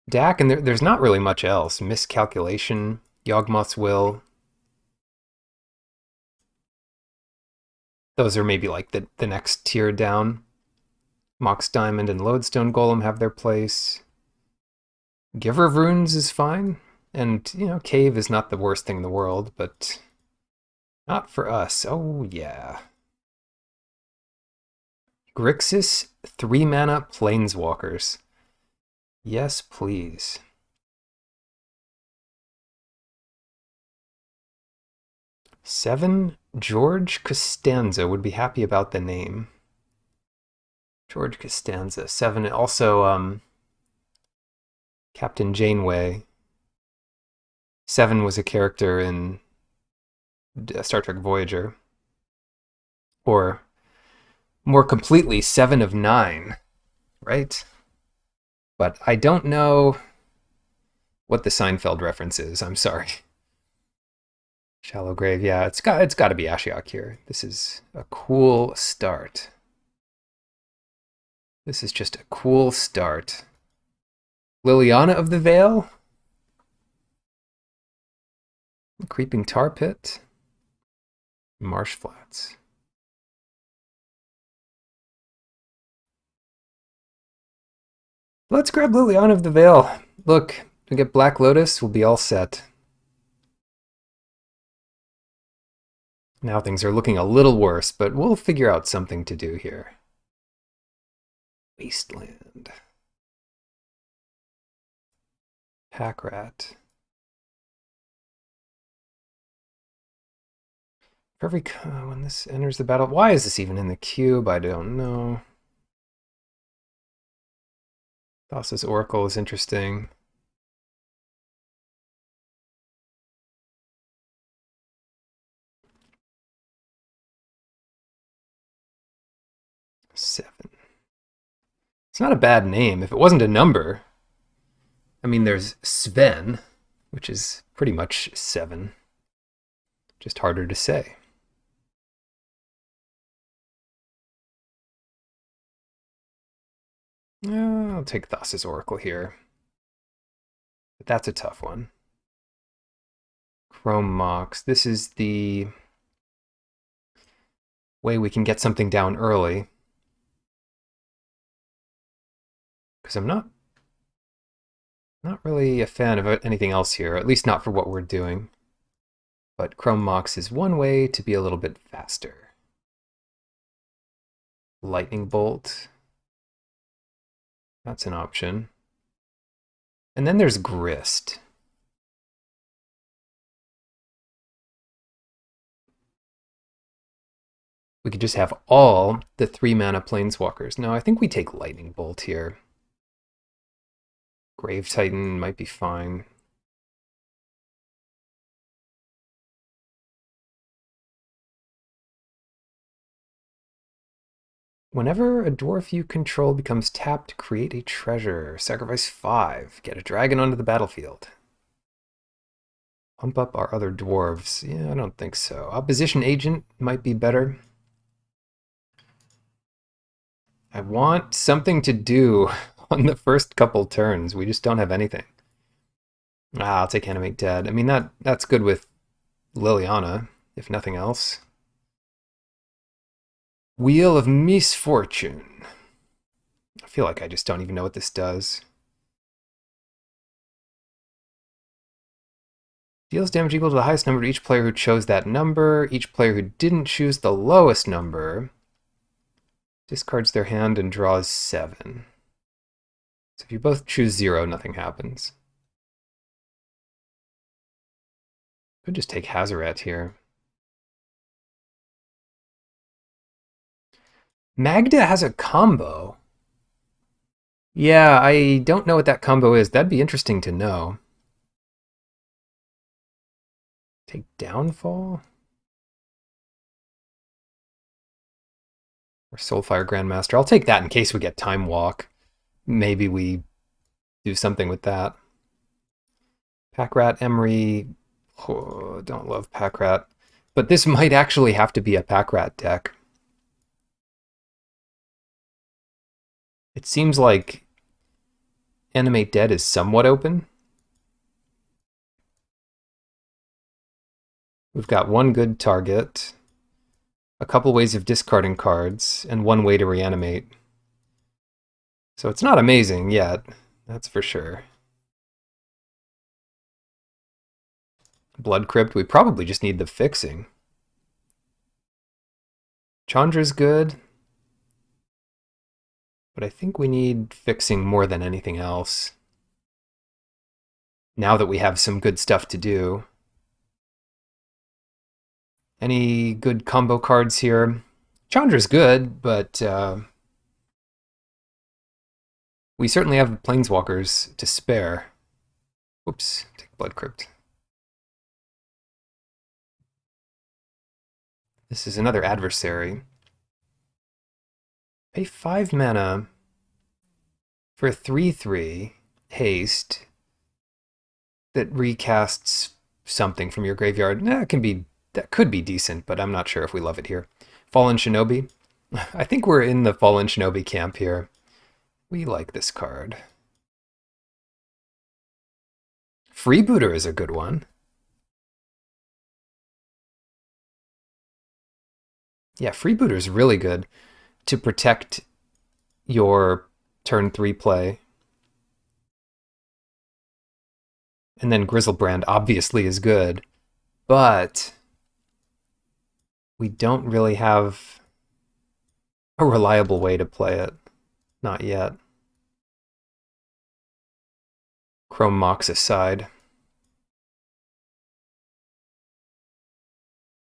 Dak, and there's not really much else. Miscalculation, Yawgmoth's Will. Those are maybe like the next tier down. Mox Diamond and Lodestone Golem have their place. Giver of Runes is fine. And, Cave is not the worst thing in the world, but not for us. Oh, yeah. Grixis, 3 mana Planeswalkers. Yes, please. Seven, George Costanza would be happy about the name. George Costanza. 7, also Captain Janeway. 7 was a character in Star Trek Voyager. Or, more completely, 7 of 9, right? But I don't know what the Seinfeld reference is. I'm sorry. Shallow Grave, yeah, it's got to be Ashiok here. This is a cool start. This is just a cool start. Liliana of the Veil? Creeping Tar Pit? Marsh Flats. Let's grab Liliana of the Veil. Look, we get Black Lotus, we'll be all set. Now things are looking a little worse, but we'll figure out something to do here. Wasteland. Pack Rat. For every when this enters the battle, why is this even in the cube? I don't know. Thassa's Oracle is interesting. Seven. It's not a bad name. If it wasn't a number, I mean, there's Sven, which is pretty much 7. Just harder to say. I'll take Thassa's Oracle here. But that's a tough one. Chrome Mox. This is the way we can get something down early. Because I'm not really a fan of anything else here, at least not for what we're doing. But Chrome Mox is one way to be a little bit faster. Lightning Bolt. That's an option. And then there's Grist. We could just have all the 3 mana Planeswalkers. No, I think we take Lightning Bolt here. Grave Titan might be fine. Whenever a dwarf you control becomes tapped, create a treasure. Sacrifice 5. Get a dragon onto the battlefield. Pump up our other dwarves. Yeah, I don't think so. Opposition Agent might be better. I want something to do on the first couple turns. We just don't have anything. I'll take Animate Dead. I mean, that's good with Liliana, if nothing else. Wheel of Misfortune. I feel like I just don't even know what this does. Deals damage equal to the highest number to each player who chose that number. Each player who didn't choose the lowest number discards their hand and draws 7. So if you both choose 0, nothing happens. Could just take Hazaret here. Magda has a combo. Yeah, I don't know what that combo is. That'd be interesting to know. Take Downfall? Or Soulfire Grandmaster. I'll take that in case we get Time Walk. Maybe we do something with that. Packrat, Emery. Oh, don't love Packrat. But this might actually have to be a Packrat deck. It seems like Animate Dead is somewhat open. We've got one good target, a couple ways of discarding cards, and one way to reanimate. So it's not amazing yet, that's for sure. Blood Crypt, we probably just need the fixing. Chandra's good, but I think we need fixing more than anything else. Now that we have some good stuff to do. Any good combo cards here? Chandra's good, but we certainly have Planeswalkers to spare. Whoops, take Blood Crypt. This is another adversary. Pay 5 mana for a 3/3 haste that recasts something from your graveyard. That could be decent, but I'm not sure if we love it here. Fallen Shinobi. I think we're in the Fallen Shinobi camp here. We like this card. Freebooter is a good one. Yeah, Freebooter is really good to protect your turn 3 play. And then Grizzlebrand obviously is good, but we don't really have a reliable way to play it. Not yet. Chrome Mox aside.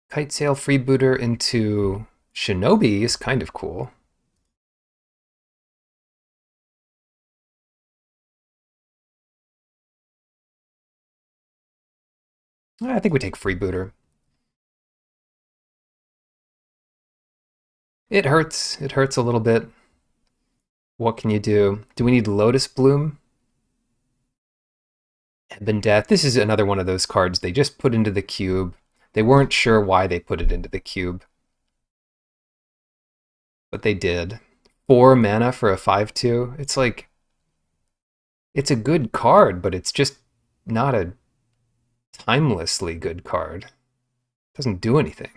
Kite Sail Freebooter into Shinobi is kind of cool. I think we take Freebooter. It hurts. It hurts a little bit. What can you do? Do we need Lotus Bloom? Ebon Death. This is another one of those cards they just put into the cube. They weren't sure why they put it into the cube, but they did. 4 mana for a 5/2. It's like, it's a good card, but it's just not a timelessly good card. It doesn't do anything.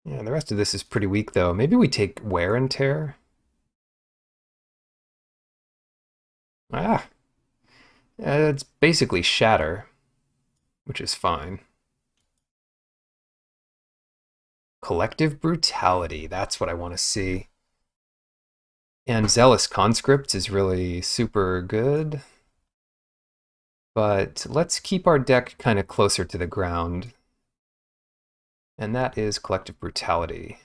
Yeah, the rest of this is pretty weak, though. Maybe we take Wear and Tear. It's basically Shatter, which is fine. Collective Brutality, that's what I want to see. And Zealous Conscript is really super good. But let's keep our deck kind of closer to the ground. And that is Collective Brutality.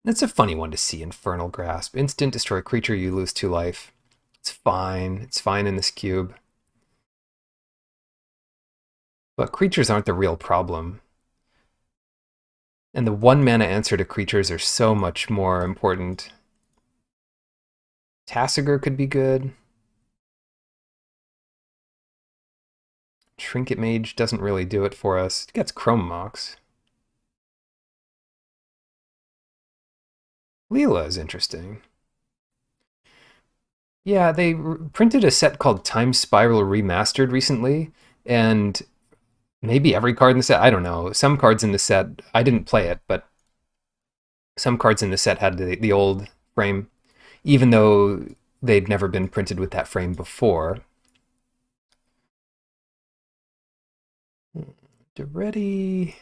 That's a funny one to see, Infernal Grasp. Instant destroy creature, you lose 2 life. It's fine. It's fine in this cube. But creatures aren't the real problem. And the 1 mana answer to creatures are so much more important. Tasigur could be good. Trinket Mage doesn't really do it for us. It gets Chrome Mox. Leela is interesting. Yeah, they printed a set called Time Spiral Remastered recently, and maybe every card in the set, I don't know. Some cards in the set, I didn't play it, but some cards in the set had the old frame, even though they'd never been printed with that frame before. Duretti...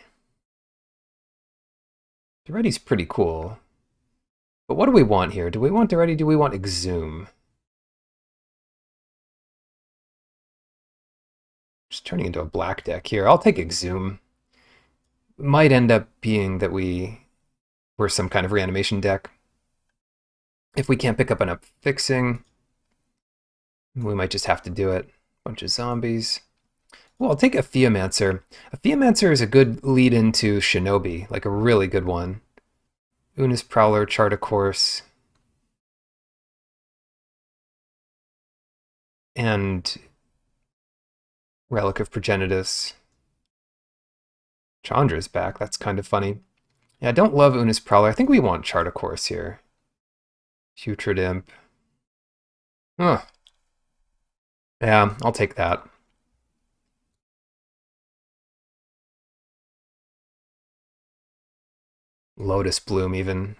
Duretti's pretty cool. But what do we want here? Do we want Duretti? Do we want Exhume? Just turning into a black deck here. I'll take Exhume. It might end up being that we're some kind of reanimation deck. If we can't pick up enough fixing, we might just have to do it. Bunch of zombies. Well, I'll take a Theomancer. A Theomancer is a good lead into Shinobi, like a really good one. Una's Prowler, Chart a Course. And Relic of Progenitus. Chandra's back. That's kind of funny. Yeah, I don't love Una's Prowler. I think we want Chart a Course here. Putrid Imp. Huh. Yeah, I'll take that. Lotus Bloom, even.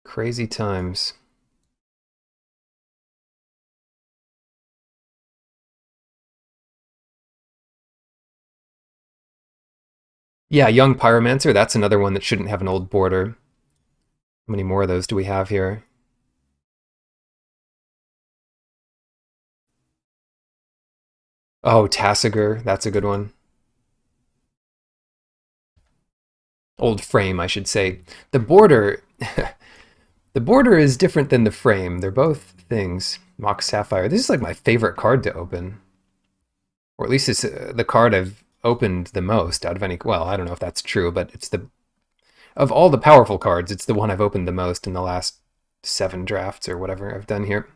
Crazy times. Yeah, Young Pyromancer, that's another one that shouldn't have an old border. How many more of those do we have here? Oh, Tassiger, that's a good one. Old frame, I should say. The border, the border is different than the frame. They're both things. Mox Sapphire. This is like my favorite card to open. Or at least it's the card I've opened the most out of any, well, I don't know if that's true, but it's the, of all the powerful cards, it's the one I've opened the most in the last 7 drafts or whatever I've done here.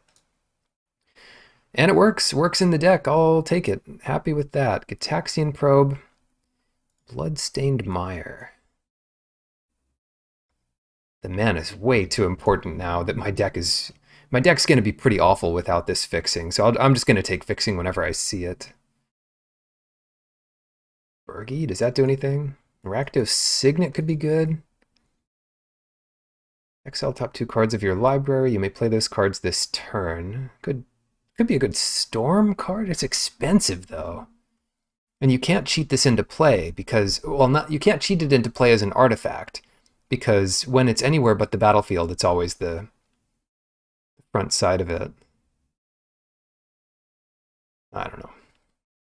And it works in the deck. I'll take it. Happy with that. Gitaxian Probe, Bloodstained Mire. The mana is way too important now that my deck's going to be pretty awful without this fixing. So I'm just going to take fixing whenever I see it. Bergie, does that do anything? Rakdos Signet could be good. Exile top 2 cards of your library. You may play those cards this turn. Could be a good Storm card. It's expensive though. And you can't cheat this into play because, well, you can't cheat it into play as an artifact because when it's anywhere but the battlefield, it's always the front side of it. I don't know.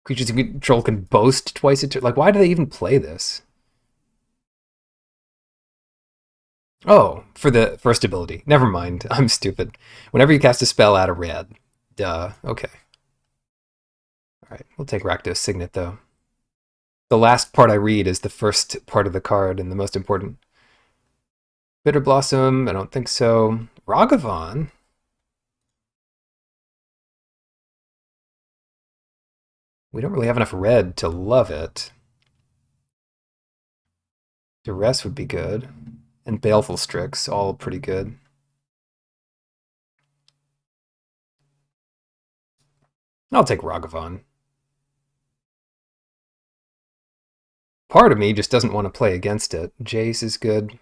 Creatures you control can boast twice a turn. Like, why do they even play this? Oh, for the first ability. Never mind. I'm stupid. Whenever you cast a spell, add a red. Duh. Okay. Alright, we'll take Rakdos Signet, though. The last part I read is the first part of the card and the most important. Bitter Blossom, I don't think so. Ragavan? We don't really have enough red to love it. Duress would be good. And Baleful Strix, all pretty good. I'll take Ragavan. Part of me just doesn't want to play against it. Jace is good.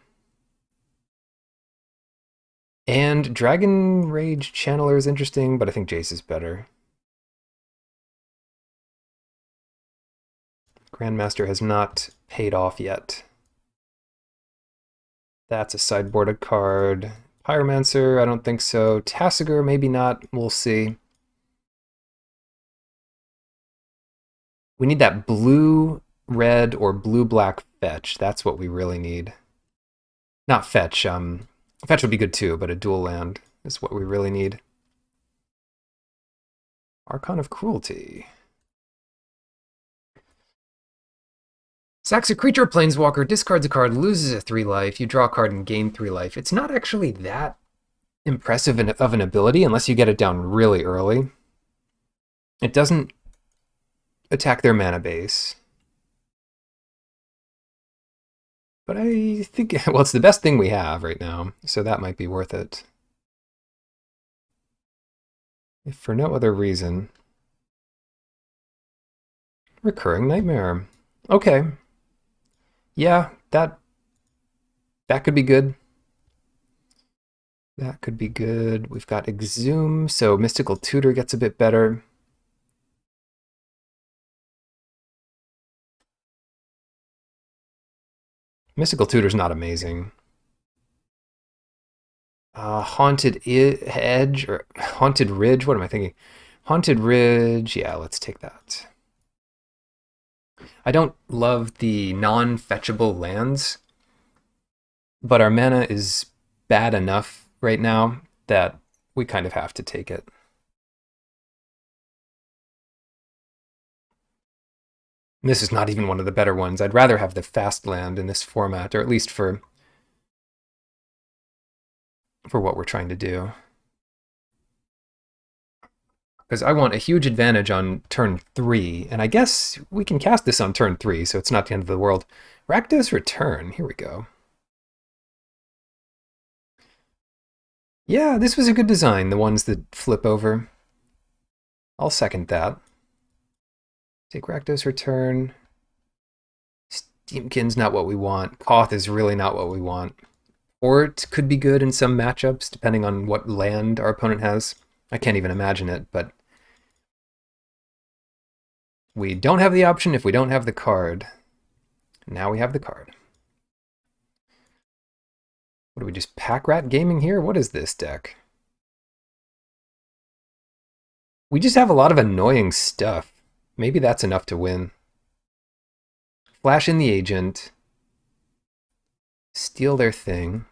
And Dragon Rage Channeler is interesting, but I think Jace is better. Grandmaster has not paid off yet. That's a sideboarded card. Pyromancer, I don't think so. Tassiger, maybe not. We'll see. We need that blue-red or blue-black fetch. That's what we really need. Not fetch. Fetch would be good too, but a dual land is what we really need. Archon of Cruelty. Sacks a creature or planeswalker, discards a card, loses a 3 life, you draw a card and gain 3 life. It's not actually that impressive of an ability unless you get it down really early. It doesn't attack their mana base. But I think, well, it's the best thing we have right now, so that might be worth it. If for no other reason. Recurring Nightmare. Okay. Yeah, that could be good. That could be good. We've got Exhume, so Mystical Tutor gets a bit better. Mystical Tutor's not amazing. Haunted Edge, or Haunted Ridge, what am I thinking? Haunted Ridge, yeah, let's take that. I don't love the non-fetchable lands, but our mana is bad enough right now that we kind of have to take it. And this is not even one of the better ones. I'd rather have the fast land in this format, or at least for what we're trying to do. Because I want a huge advantage on turn 3, and I guess we can cast this on turn 3, so it's not the end of the world. Rakdos Return, here we go. Yeah, this was a good design, the ones that flip over. I'll second that. Take Rakdos Return. Steamkin's not what we want. Koth is really not what we want. Ort could be good in some matchups, depending on what land our opponent has. I can't even imagine it, but we don't have the option if we don't have the card. Now we have the card. What do we just pack rat gaming here? What is this deck? We just have a lot of annoying stuff. Maybe that's enough to win. Flash in the agent. Steal their thing.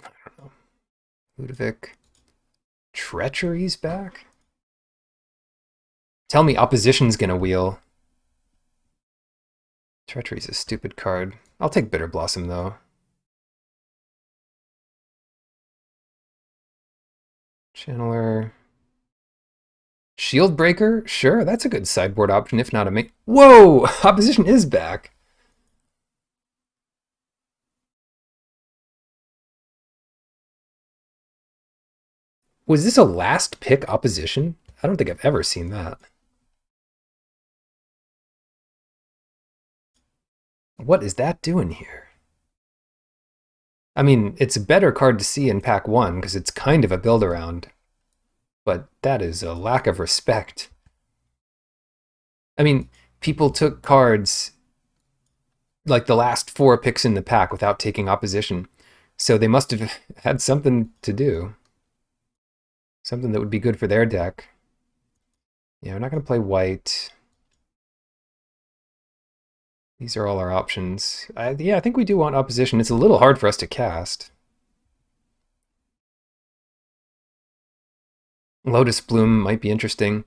I don't know. Ludovic. Treachery's back? Tell me opposition's gonna wheel. Treachery's a stupid card. I'll take Bitter Blossom, though. Channeler. Shield Breaker? Sure, that's a good sideboard option, if not a main. Whoa! Opposition is back. Was this a last pick opposition? I don't think I've ever seen that. What is that doing here? I mean, it's a better card to see in pack 1 because it's kind of a build around. But that is a lack of respect. I mean, people took cards like the last 4 picks in the pack without taking opposition. So they must have had something to do. Something that would be good for their deck. Yeah, we're not going to play white. These are all our options. Yeah, I think we do want opposition. It's a little hard for us to cast. Lotus Bloom might be interesting.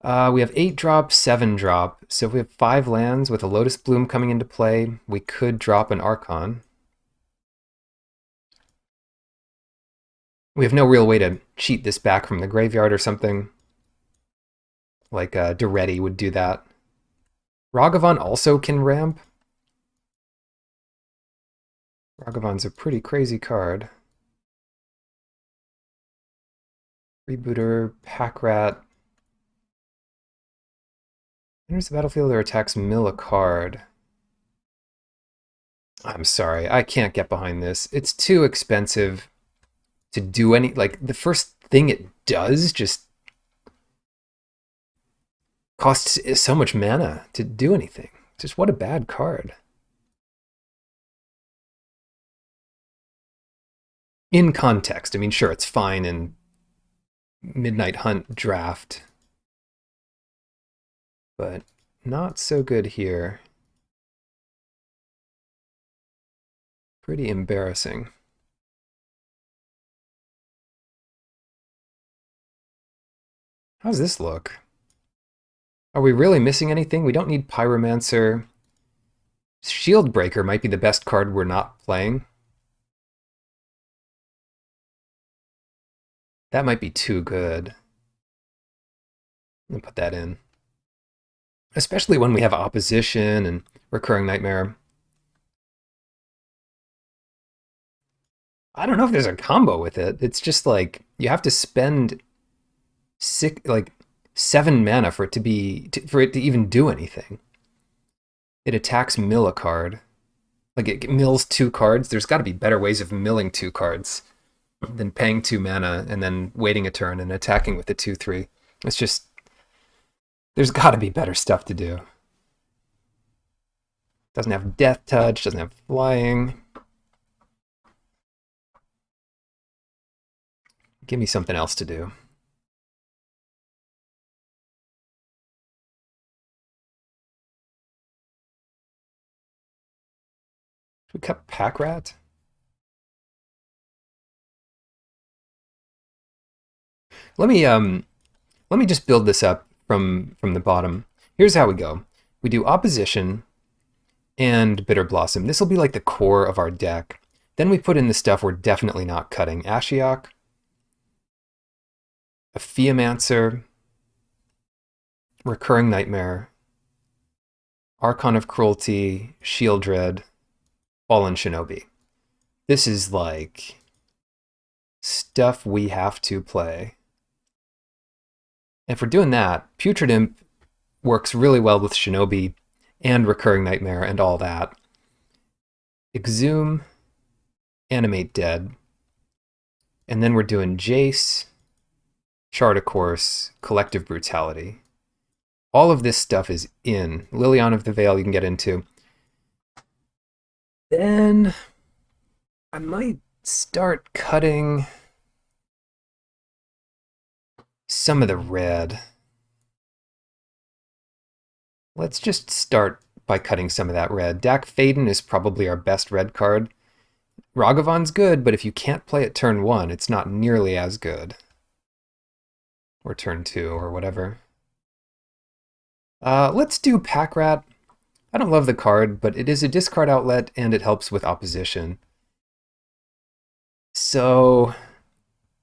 We have 8 drop, 7 drop. So if we have 5 lands with a Lotus Bloom coming into play, we could drop an Archon. We have no real way to cheat this back from the graveyard or something. Like Duretti would do that. Ragavan also can ramp. Ragavan's a pretty crazy card. Rebooter, Pack Rat. Enters the battlefield or attacks mill a card. I'm sorry, I can't get behind this. It's too expensive to do any, like, the first thing it does just costs so much mana to do anything. Just what a bad card. In context, I mean, sure, it's fine in Midnight Hunt draft, but not so good here. Pretty embarrassing. How's this look? Are we really missing anything? We don't need Pyromancer. Shield Breaker might be the best card we're not playing. That might be too good. I'll put that in. Especially when we have opposition and Recurring Nightmare. I don't know if there's a combo with it. It's just like you have to spend 7 mana for it to even do anything. It attacks mill a card. Like it mills 2 cards. There's got to be better ways of milling 2 cards than paying 2 mana and then waiting a turn and attacking with the 2/3. It's just there's got to be better stuff to do. Doesn't have Death Touch. Doesn't have flying. Give me something else to do. Should we cut Pack Rat? Let me just build this up from the bottom. Here's how we go. We do opposition and Bitter Blossom. This will be like the core of our deck. Then we put in the stuff we're definitely not cutting. Ashiok, a Theomancer, Recurring Nightmare, Archon of Cruelty, Shield Dread, Fallen Shinobi. This is like stuff we have to play. And if we're doing that, Putrid Imp works really well with Shinobi and Recurring Nightmare and all that. Exhume, Animate Dead. And then we're doing Jace, Chart of Course, Collective Brutality. All of this stuff is in. Liliana of the Veil you can get into. Then I might start cutting some of the red. Let's just start by cutting some of that red. Dak Faden is probably our best red card. Ragavan's good, but if you can't play it turn 1, it's not nearly as good. Or turn 2, or whatever. Let's do Pack Rat. I don't love the card, but it is a discard outlet, and it helps with opposition. So,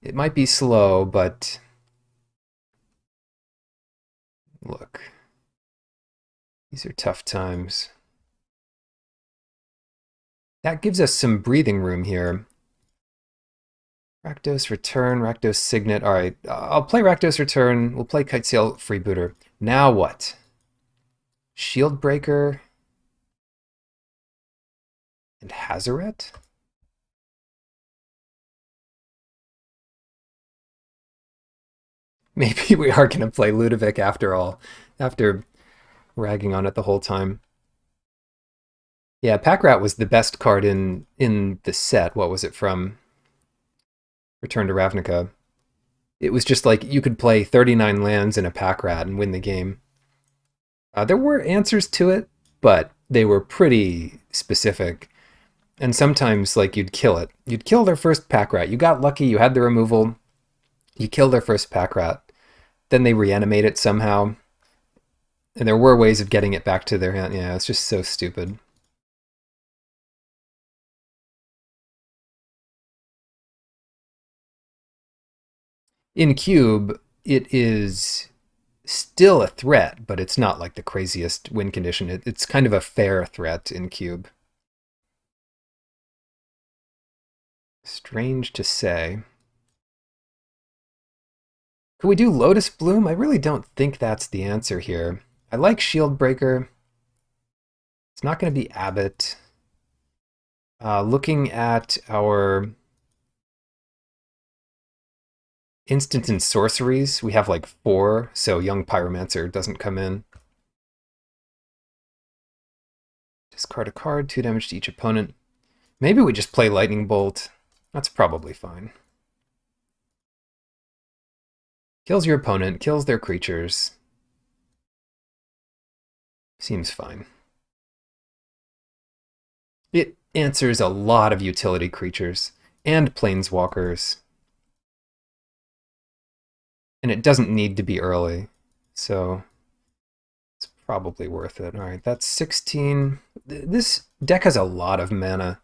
it might be slow, but... Look. These are tough times. That gives us some breathing room here. Rakdos Return, Rakdos Signet. All right, I'll play Rakdos Return. We'll play Kitesail Freebooter. Now what? Shield Breaker and Hazaret? Maybe we are going to play Ludovic after all, after ragging on it the whole time. Yeah, Pack Rat was the best card in the set. What was it from? Return to Ravnica. It was just like you could play 39 lands in a Pack Rat and win the game. There were answers to it, but they were pretty specific. And sometimes, like, you'd kill it. You'd kill their first Pack Rat. You got lucky, you had the removal. You kill their first Pack Rat. Then they reanimate it somehow. And there were ways of getting it back to their hand. Yeah, it's just so stupid. In Cube, it is still a threat, but it's not like the craziest win condition. It's kind of a fair threat in Cube. Strange to say. Could we do Lotus Bloom? I really don't think that's the answer here. I like Shield Breaker. It's not going to be Abbott. Looking at our instant and sorceries, we have like 4, so Young Pyromancer doesn't come in. Discard a card, 2 damage to each opponent. Maybe we just play Lightning Bolt. That's probably fine. Kills your opponent, kills their creatures. Seems fine. It answers a lot of utility creatures and planeswalkers. And it doesn't need to be early, so it's probably worth it. All right, that's 16. This deck has a lot of mana.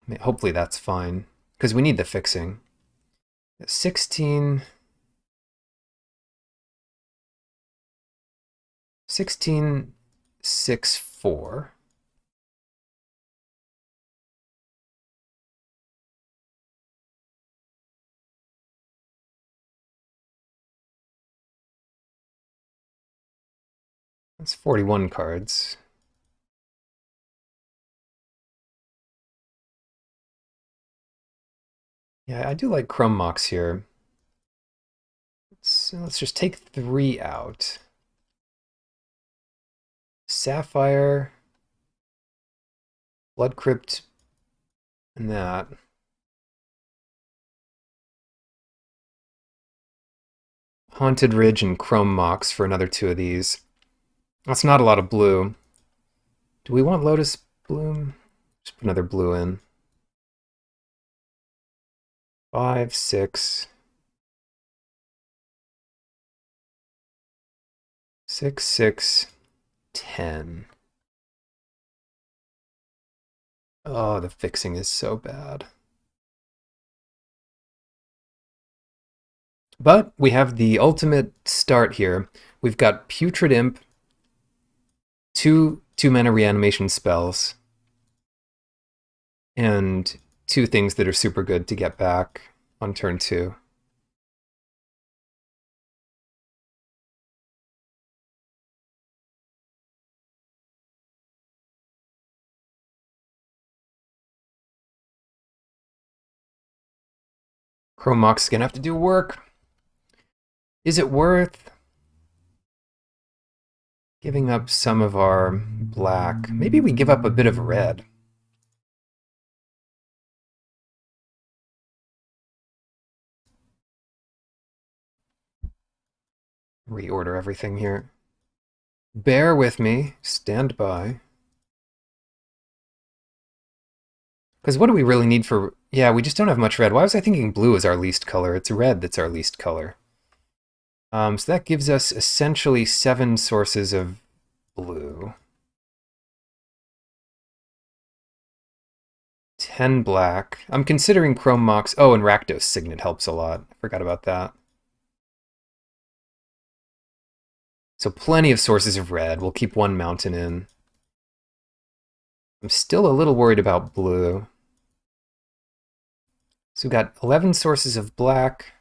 I mean, hopefully that's fine, because we need the fixing. 16... 16, 6, 4. That's 41 cards. Yeah, I do like Chrome Mox here. Let's just take 3 out. Sapphire, Blood Crypt, and that. Haunted Ridge and Chrome Mox for another 2 of these. That's not a lot of blue. Do we want Lotus Bloom? Just put another blue in. 5, 6. 6, 6, 10. Oh, the fixing is so bad. But we have the ultimate start here. We've got Putrid Imp, two 2-mana reanimation spells, and 2 things that are super good to get back on turn 2. Chromok's gonna have to do work. Is it worth giving up some of our black? Maybe we give up a bit of red. Reorder everything here. Bear with me. Stand by. Because what do we really need for... Yeah, we just don't have much red. Why was I thinking blue is our least color? It's red that's our least color. So that gives us essentially 7 sources of blue. 10 black. I'm considering Chrome Mox. Oh, and Rakdos Signet helps a lot. I forgot about that. So plenty of sources of red. We'll keep 1 mountain in. I'm still a little worried about blue. So we've got 11 sources of black.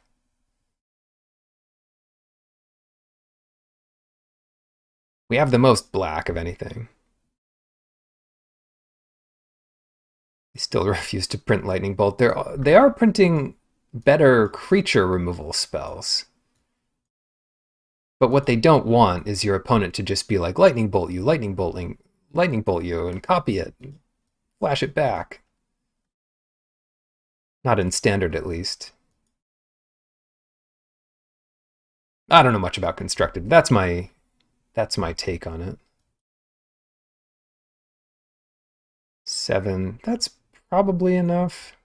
We have the most black of anything. They still refuse to print Lightning Bolt. They are printing better creature removal spells. But what they don't want is your opponent to just be like, Lightning Bolt you, Lightning Bolt you, and copy it, and flash it back. Not in Standard, at least. I don't know much about Constructed. That's my take on it. 7. That's probably enough.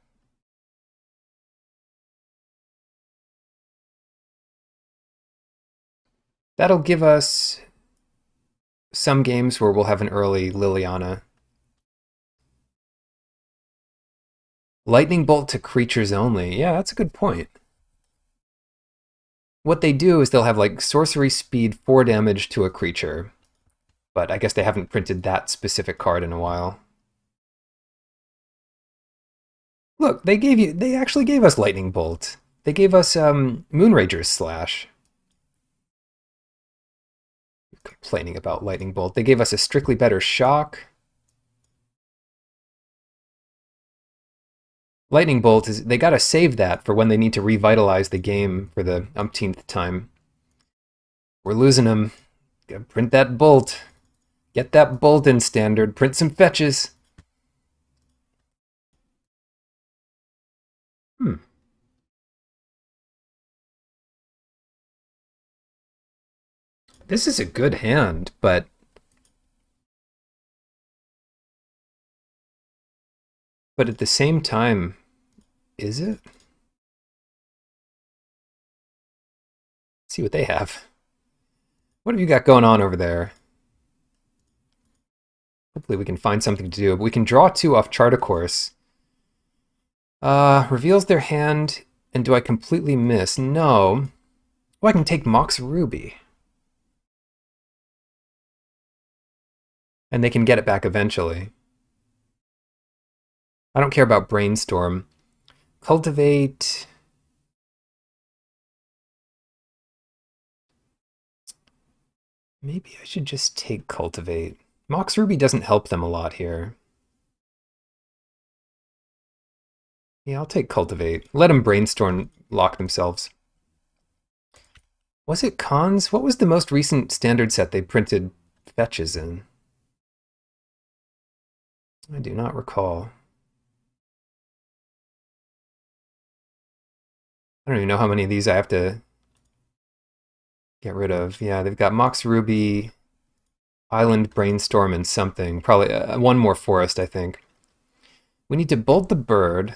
That'll give us some games where we'll have an early Liliana. Lightning Bolt to creatures only. Yeah, that's a good point. What they do is they'll have like sorcery speed 4 damage to a creature. But I guess they haven't printed that specific card in a while. Look, they actually gave us Lightning Bolt. They gave us Moonrager's Slash. Complaining about Lightning Bolt. They gave us a strictly better Shock. Lightning Bolt is, they gotta save that for when they need to revitalize the game for the umpteenth time. We're losing them. Gotta print that bolt. Get that bolt in Standard. Print some fetches. This is a good hand, but at the same time, is it? Let's see what they have. What have you got going on over there? Hopefully we can find something to do. But we can draw 2 off Chart a Course. Reveals their hand, and do I completely miss? No. Oh, I can take Mox Ruby. And they can get it back eventually. I don't care about Brainstorm. Cultivate. Maybe I should just take Cultivate. Mox Ruby doesn't help them a lot here. Yeah, I'll take Cultivate. Let them Brainstorm lock themselves. Was it Cons? What was the most recent Standard set they printed fetches in? I do not recall. I don't even know how many of these I have to get rid of. Yeah, they've got Mox Ruby, Island Brainstorm, and something. Probably 1 more Forest, I think. We need to bolt the bird.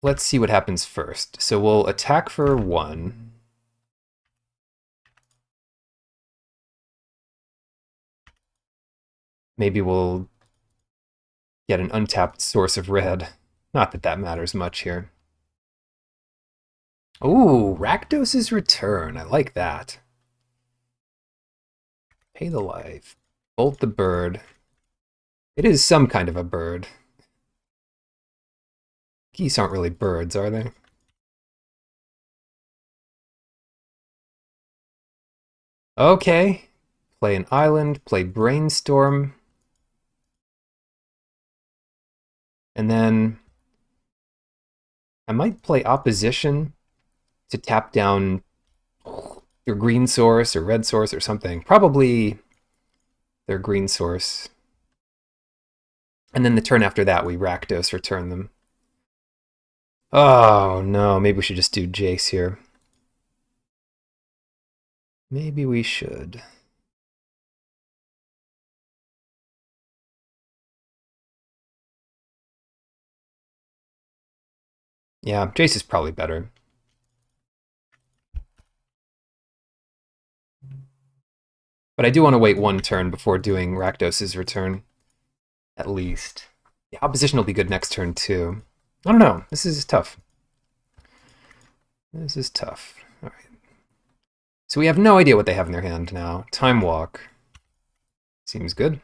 Let's see what happens first. So we'll attack for 1. Maybe we'll get an untapped source of red. Not that that matters much here. Ooh, Rakdos' Return. I like that. Pay the life. Bolt the bird. It is some kind of a bird. Geese aren't really birds, are they? Okay. Play an island, play brainstorm. And then I might play opposition to tap down your green source or red source or something. Probably their green source. And then the turn after that, we Rakdos return them. Oh, no. Maybe we should just do Jace here. Maybe we should. Yeah, Jace is probably better. But I do want to wait one turn before doing Rakdos' return. At least. The opposition will be good next turn, too. I don't know. This is tough. This is tough. All right. So we have no idea what they have in their hand now. Time Walk. Seems good.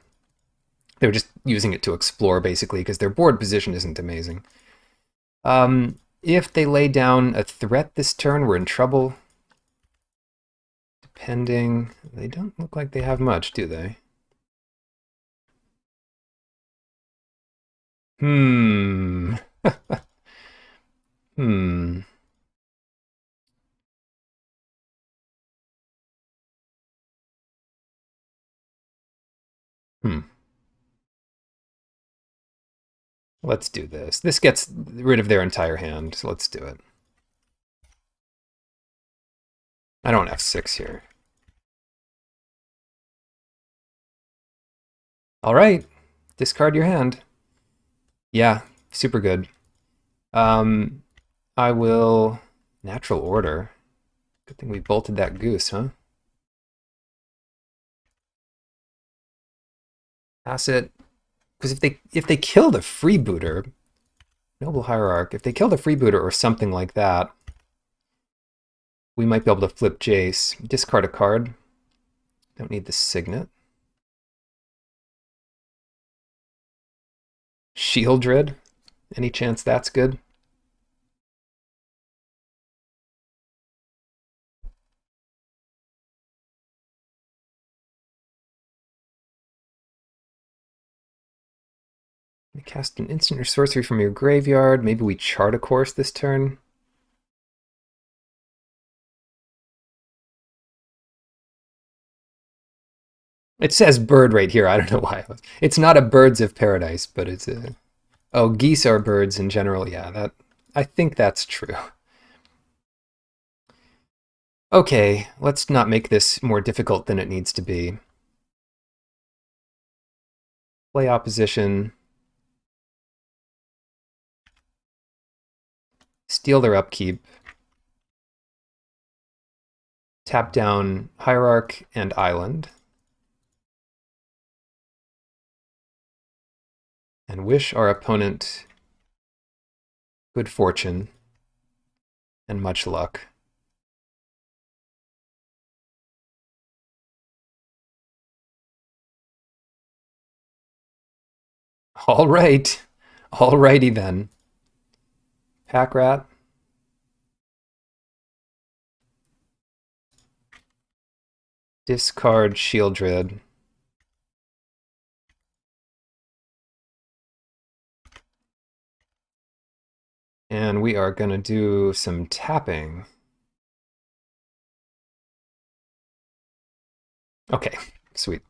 They're just using it to explore, basically, because their board position isn't amazing. If they lay down a threat this turn, we're in trouble. Depending. They don't look like they have much, do they? Hmm. Hmm. Hmm. Let's do this. This gets rid of their entire hand, so let's do it. I don't have 6 here. All right. Discard your hand. Yeah, super good. I will... Natural Order. Good thing we bolted that goose, huh? Pass it. Because if they kill the freebooter, Noble Hierarch, if they kill the freebooter or something like that, we might be able to flip Jace. Discard a card. Don't need the Signet. Shieldred. Any chance that's good? You cast an instant or sorcery from your graveyard. Maybe we chart a course this turn. It says bird right here. I don't know why. It's not a Birds of Paradise, but it's a... Oh, geese are birds in general. Yeah, I think that's true. Okay, let's not make this more difficult than it needs to be. Play opposition. Steal their upkeep. Tap down Hierarch and Island. And wish our opponent good fortune and much luck. All right. Alrighty then. Pack Rat. Discard Shieldred. And we are going to do some tapping. Okay, sweet.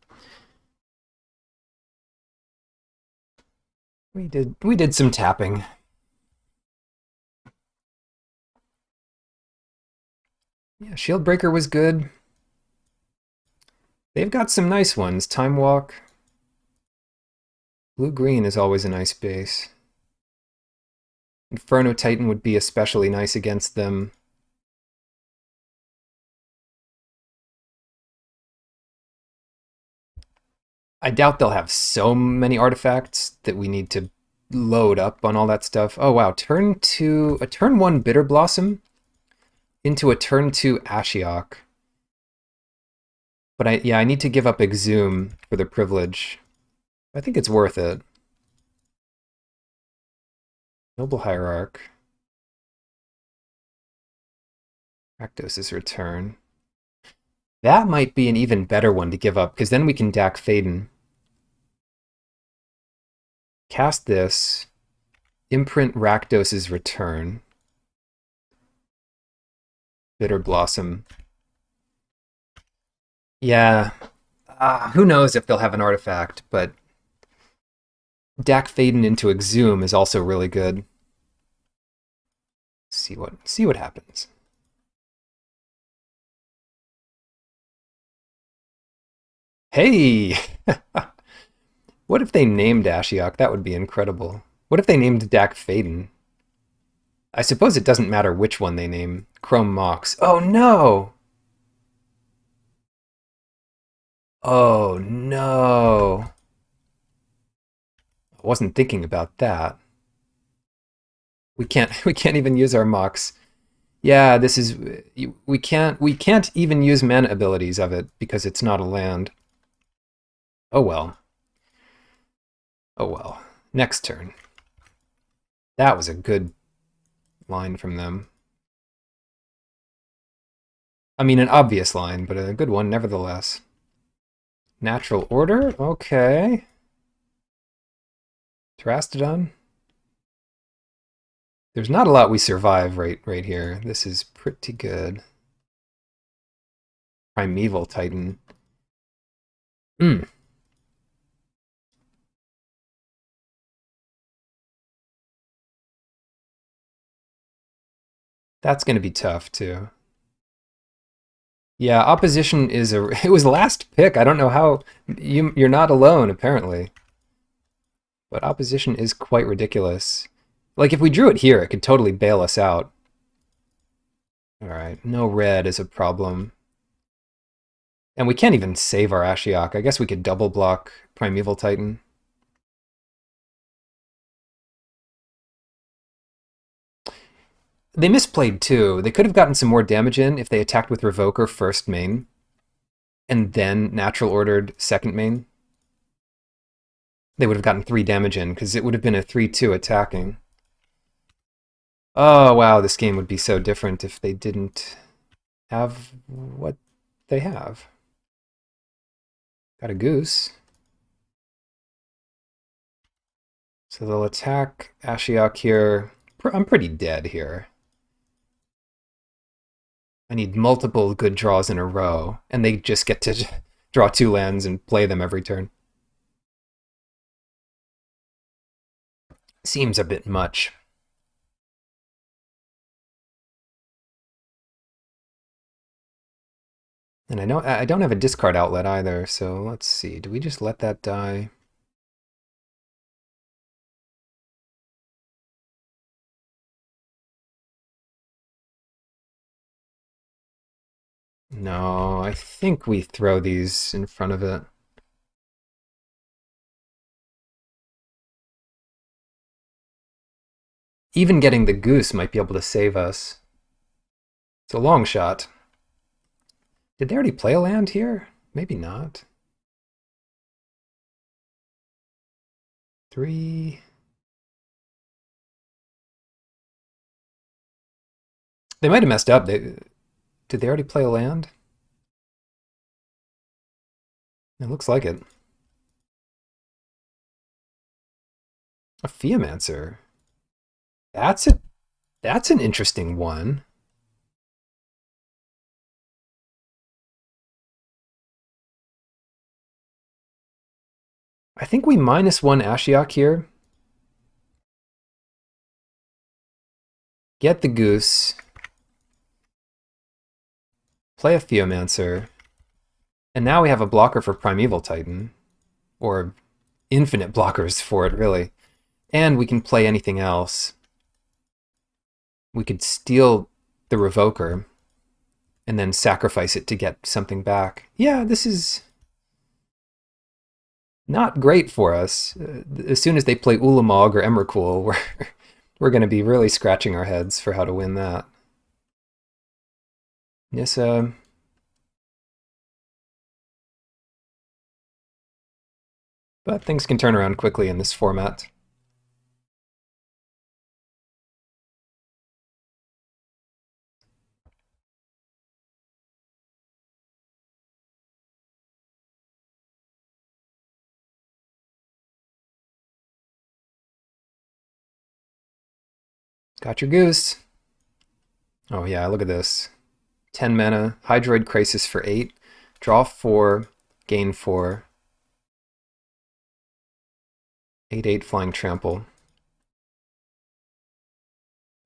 We did some tapping. Yeah, Shieldbreaker was good. They've got some nice ones. Time Walk. Blue-green is always a nice base. Inferno Titan would be especially nice against them. I doubt they'll have so many artifacts that we need to load up on all that stuff. Oh wow, a turn 1 Bitter Blossom into a turn 2 Ashiok. But I need to give up Exhume for the privilege. I think it's worth it. Noble Hierarch. Rakdos' Return. That might be an even better one to give up, because then we can Dak Faden. Cast this. Imprint Rakdos' Return. Bitter Blossom. Yeah. Who knows if they'll have an artifact, but Dak Faden into Exhume is also really good. See what happens. Hey! What if they named Ashiok? That would be incredible. What if they named Dak Faden? I suppose it doesn't matter which one they name. Chrome Mox. Oh no! Oh no! I wasn't thinking about that. We can't even use our Mox. Yeah, this is we can't even use mana abilities of it because it's not a land. Oh well. Oh well. Next turn. That was a good line from them. I mean, an obvious line, but a good one nevertheless. Natural Order? Okay. Terastodon? There's not a lot we survive right here. This is pretty good. Primeval Titan. That's going to be tough, too. Yeah, opposition is it was last pick. I don't know how you're not alone, apparently. But opposition is quite ridiculous. Like, if we drew it here, it could totally bail us out. Alright, no red is a problem. And we can't even save our Ashiok. I guess we could double block Primeval Titan. They misplayed too. They could have gotten some more damage in if they attacked with Revoker first main, and then Natural Ordered second main. They would have gotten 3 damage in, because it would have been a 3-2 attacking. Oh wow, this game would be so different if they didn't have what they have. Got a Goose. So they'll attack Ashiok here. I'm pretty dead here. I need multiple good draws in a row, and they just get to draw 2 lands and play them every turn. Seems a bit much. And I don't have a discard outlet either, so let's see. Do we just let that die? No, I think we throw these in front of it. Even getting the Goose might be able to save us. It's a long shot. Did they already play a land here? Maybe not. 3. They might have messed up. Did they already play a land? It looks like it. A Theomancer. That's an interesting one. I think we -1 Ashiok here. Get the Goose. Play a Theomancer. And now we have a blocker for Primeval Titan. Or infinite blockers for it, really. And we can play anything else. We could steal the Revoker and then sacrifice it to get something back. Yeah, this is not great for us. As soon as they play Ulamog or Emrakul, we're going to be really scratching our heads for how to win that. Nissa. But things can turn around quickly in this format. Got your goose. Oh yeah, look at this. 10 mana, Hydroid Crisis for 8, draw 4, gain 4, 8/8 Flying Trample.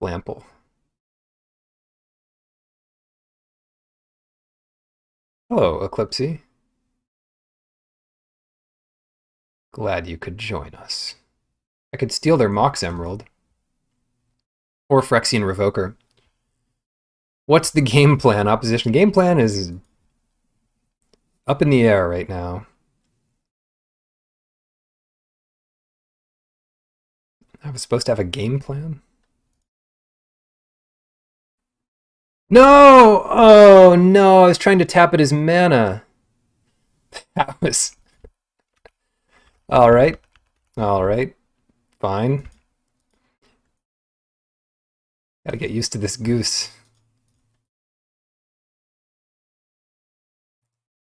Lample. Hello, Eclipsy. Glad you could join us. I could steal their Mox Emerald. Or Phyrexian Revoker. What's the game plan? Opposition game plan is up in the air right now. I was supposed to have a game plan? No! Oh no, I was trying to tap at his mana. That was... Alright. Alright. Fine. Gotta get used to this goose.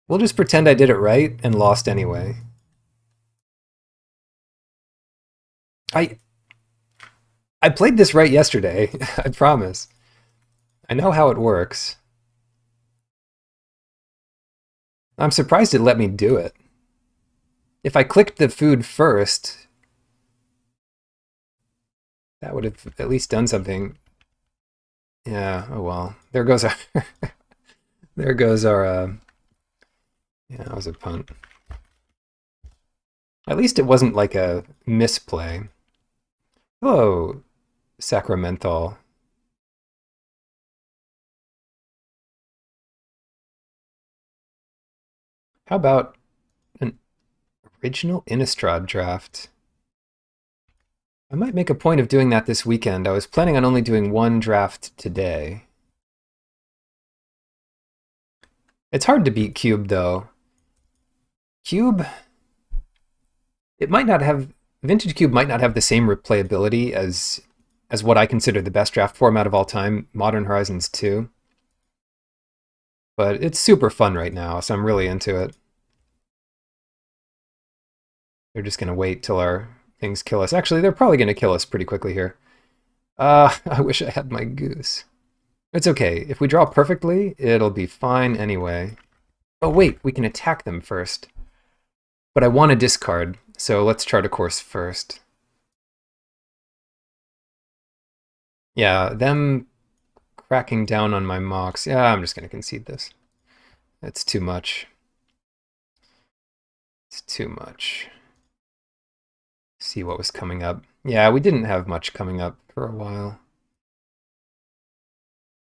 We'll just pretend I did it right and lost anyway. I played this right yesterday, I promise. I know how it works. I'm surprised it let me do it. If I clicked the food first, that would have at least done something. Yeah, oh well. There goes our... there goes our... Yeah, that was a punt. At least it wasn't like a misplay. Hello, Sacramental. How about an original Innistrad draft? I might make a point of doing that this weekend. I was planning on only doing one draft today. It's hard to beat Cube, though. Cube... It might not have... Vintage Cube might not have the same replayability as what I consider the best draft format of all time, Modern Horizons 2. But it's super fun right now, so I'm really into it. They're just going to wait till our things kill us. Actually, they're probably going to kill us pretty quickly here. I wish I had my goose. It's okay. If we draw perfectly, it'll be fine anyway. Oh wait, we can attack them first. But I want to discard, so let's chart a course first. Yeah, them cracking down on my Mox. Yeah, I'm just going to concede this. That's too much. It's too much. See what was coming up. Yeah, we didn't have much coming up for a while.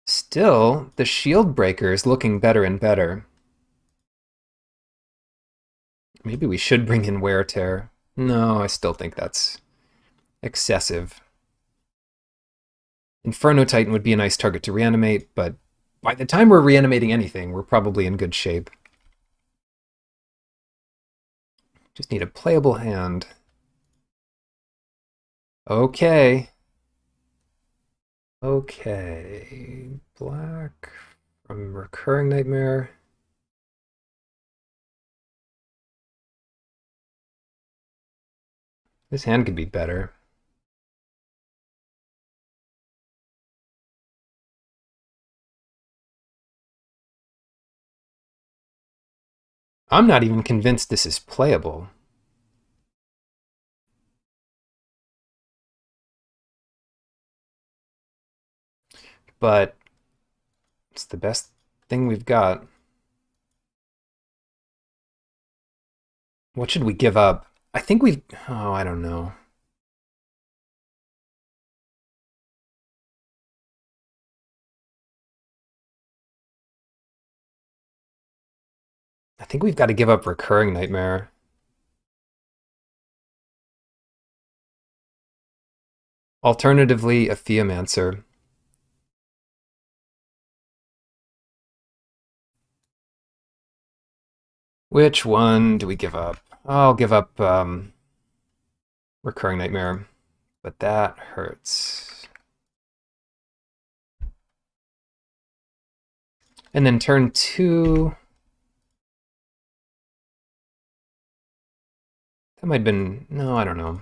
Still, the Shield Breaker is looking better and better. Maybe we should bring in Wear Tear. No, I still think that's excessive. Inferno Titan would be a nice target to reanimate, but by the time we're reanimating anything, we're probably in good shape. Just need a playable hand. Okay. Okay. Black from Recurring Nightmare. This hand could be better. I'm not even convinced this is playable. But it's the best thing we've got. What should we give up? I think we've... Oh, I don't know. I think we've got to give up Recurring Nightmare. Alternatively, a Theomancer. Which one do we give up? I'll give up Recurring Nightmare, but that hurts. And then turn 2. That might have been... No, I don't know.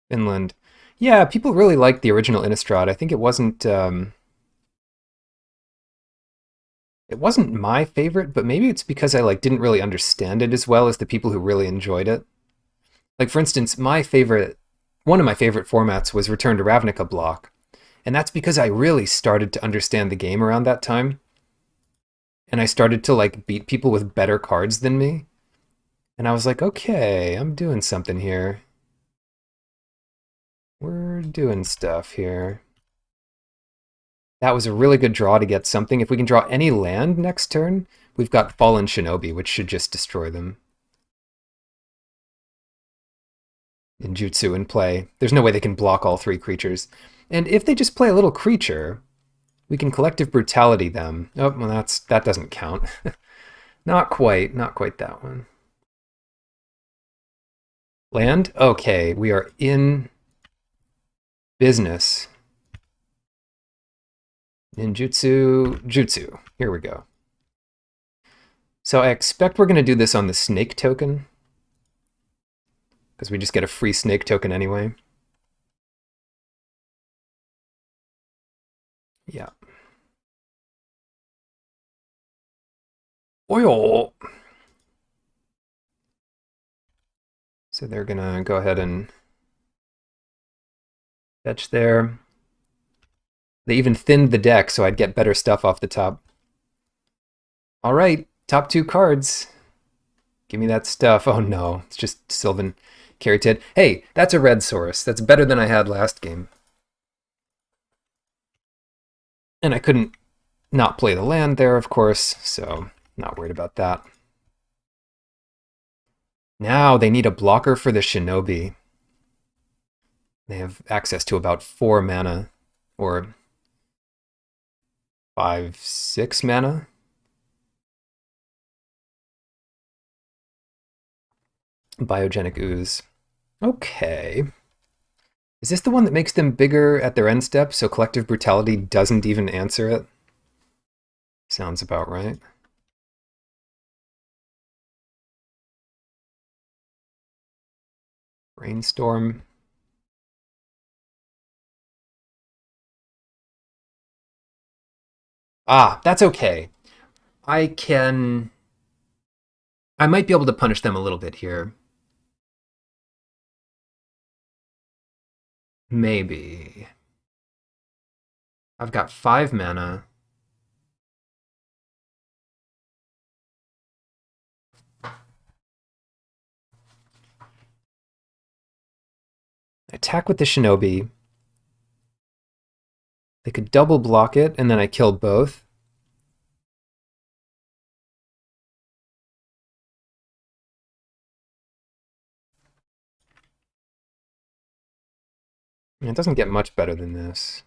Finland. Yeah, people really liked the original Innistrad. I think it wasn't my favorite, but maybe it's because I like didn't really understand it as well as the people who really enjoyed it. Like for instance, one of my favorite formats was Return to Ravnica block. And that's because I really started to understand the game around that time. And I started to like beat people with better cards than me. And I was like, okay, I'm doing something here. We're doing stuff here. That was a really good draw to get something. If we can draw any land next turn, we've got Fallen Shinobi, which should just destroy them. Ninjutsu in play. There's no way they can block all 3 creatures. And if they just play a little creature, we can Collective Brutality them. Oh, well, that doesn't count. Not quite that one. Land? Okay, we are in business. Jutsu. Here we go. So I expect we're going to do this on the snake token, because we just get a free snake token anyway. Yeah. Oil! So they're going to go ahead and fetch there. They even thinned the deck so I'd get better stuff off the top. All right, top 2 cards. Give me that stuff. Oh no, it's just Sylvan Caryatid. Hey, that's a red source. That's better than I had last game. And I couldn't not play the land there, of course, so not worried about that. Now they need a blocker for the Shinobi. They have access to about 4 mana, or 5, 6 mana. Biogenic Ooze. Okay. Is this the one that makes them bigger at their end step, so Collective Brutality doesn't even answer it? Sounds about right. Brainstorm. Ah, that's okay. I might be able to punish them a little bit here. Maybe. I've got 5 mana. Attack with the Shinobi. They could double block it, and then I kill both. It doesn't get much better than this.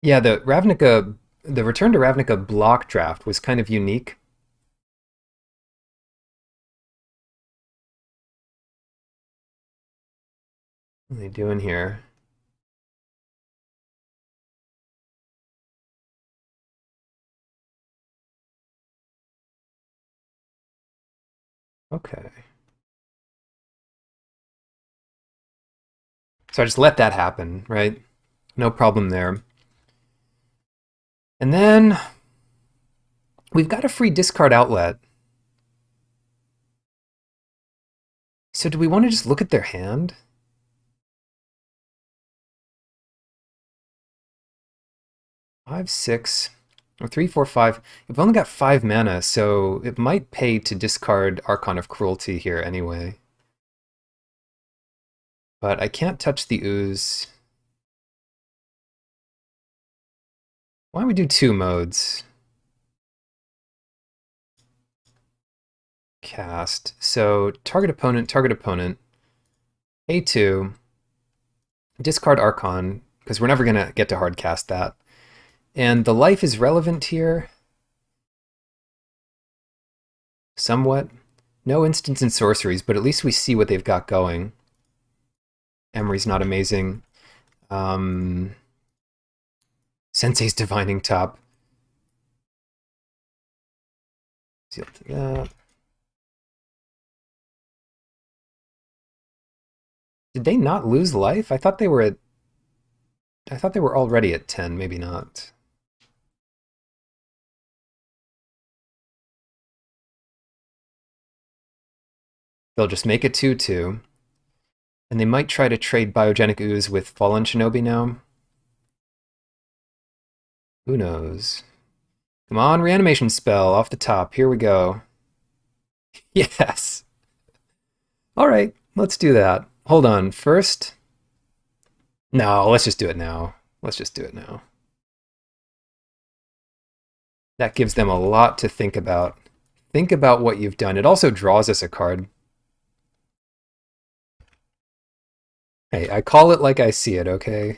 Yeah, the Return to Ravnica block draft was kind of unique. What are they doing here? Okay. So I just let that happen, right? No problem there. And then we've got a free discard outlet. So do we want to just look at their hand? 5, 6, or 3, 4, 5. We've only got 5 mana, so it might pay to discard Archon of Cruelty here anyway. But I can't touch the ooze. Why don't we do 2 modes? Cast. So target opponent, A2, discard Archon, because we're never going to get to hard cast that. And the life is relevant here. Somewhat. No instants and sorceries, but at least we see what they've got going. Emery's not amazing. Sensei's Divining Top. Seal to that. Did they not lose life? I thought they were already at 10, maybe not. They'll just make it 2-2. And they might try to trade Biogenic Ooze with Fallen Shinobi now. Who knows? Come on, reanimation spell off the top. Here we go. Yes. All right, let's do that. Hold on. First. No, let's just do it now. Let's just do it now. That gives them a lot to think about. Think about what you've done. It also draws us a card. Hey, I call it like I see it, okay?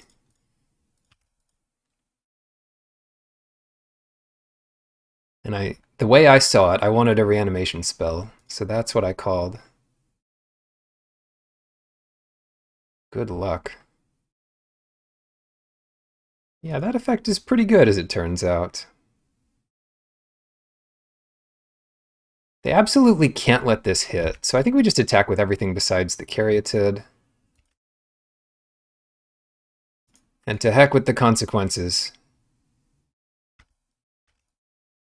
And the way I saw it, I wanted a reanimation spell, so that's what I called. Good luck. Yeah, that effect is pretty good as it turns out. They absolutely can't let this hit, so I think we just attack with everything besides the Caryatid. And to heck with the consequences.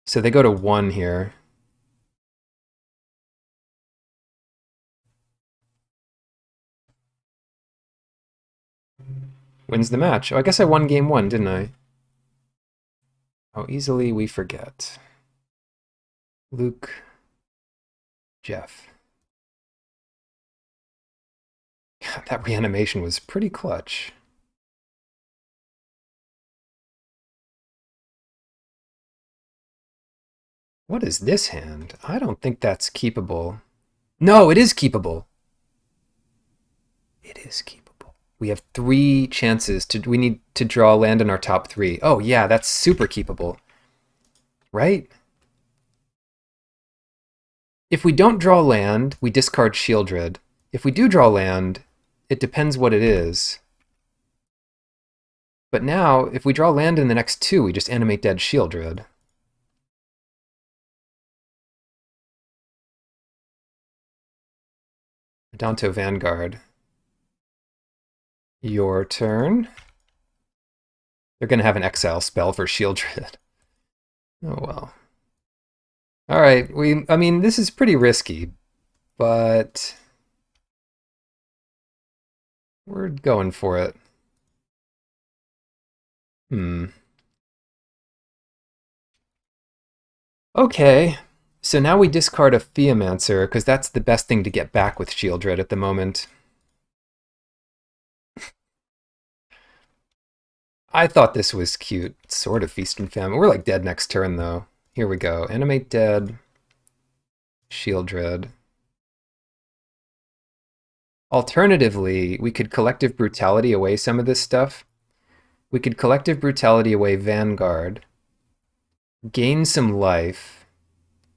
So they go to 1 here. Wins the match. Oh, I guess I won game 1, didn't I? How easily we forget. Luke. Jeff. God, that reanimation was pretty clutch. What is this hand? I don't think that's keepable. No, it is keepable. It is keepable. We have 3 chances to. We need to draw land in our top 3. Oh yeah, that's super keepable. Right? If we don't draw land, we discard Shieldred. If we do draw land, it depends what it is. But now, if we draw land in the next 2, we just animate dead Shieldred. Danto Vanguard. Your turn. They're going to have an exile spell for Shieldred. Oh well. Alright, I mean, this is pretty risky, but we're going for it. Okay, so now we discard a Theomancer, because that's the best thing to get back with Shieldred at the moment. I thought this was cute. Sort of Feast and Famine. We're like dead next turn, though. Here we go. Animate dead. Shieldred. Alternatively, we could Collective Brutality away some of this stuff. We could Collective Brutality away Vanguard, gain some life,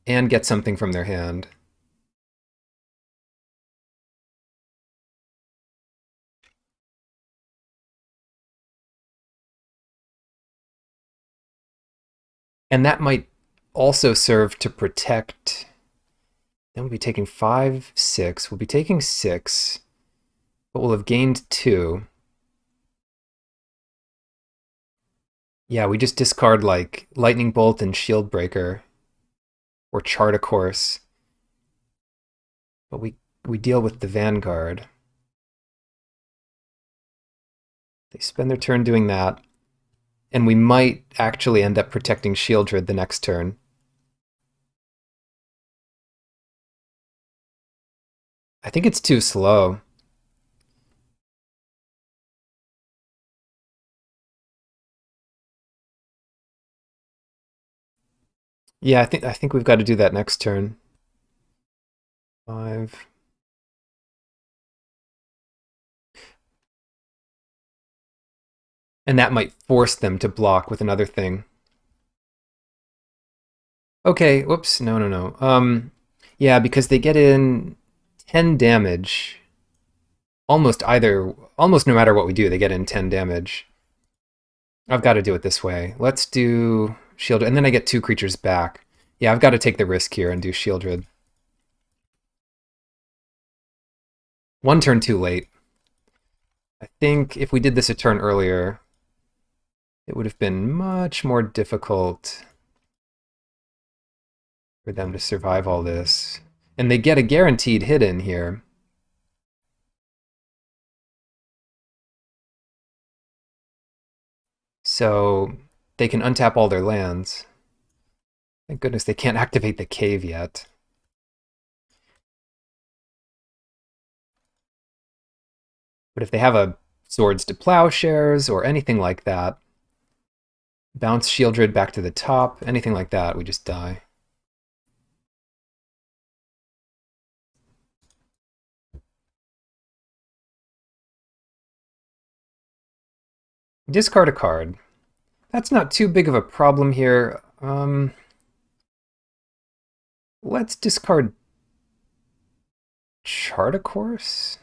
and get something from their hand. And that might also serve to protect. Then we'll be taking 5, 6. We'll be taking 6, but we'll have gained 2. Yeah, we just discard like Lightning Bolt and Shield Breaker, or Chart a Course. But we deal with the Vanguard. They spend their turn doing that, and we might actually end up protecting Shieldred the next turn. I think it's too slow. Yeah, I think we've got to do that next turn. 5. And that might force them to block with another thing. Okay, whoops, no, no, no. Yeah, because they get in 10 damage. Almost no matter what we do, they get in 10 damage. I've got to do it this way. Let's do Shield, and then I get 2 creatures back. Yeah, I've got to take the risk here and do Shieldred. 1 turn too late. I think if we did this a turn earlier, it would have been much more difficult for them to survive all this. And they get a guaranteed hit in here. So they can untap all their lands. Thank goodness they can't activate the cave yet. But if they have a Swords to Plowshares or anything like that, bounce Shieldred back to the top, anything like that, we just die. Discard a card. That's not too big of a problem here. Let's discard Chart a Course.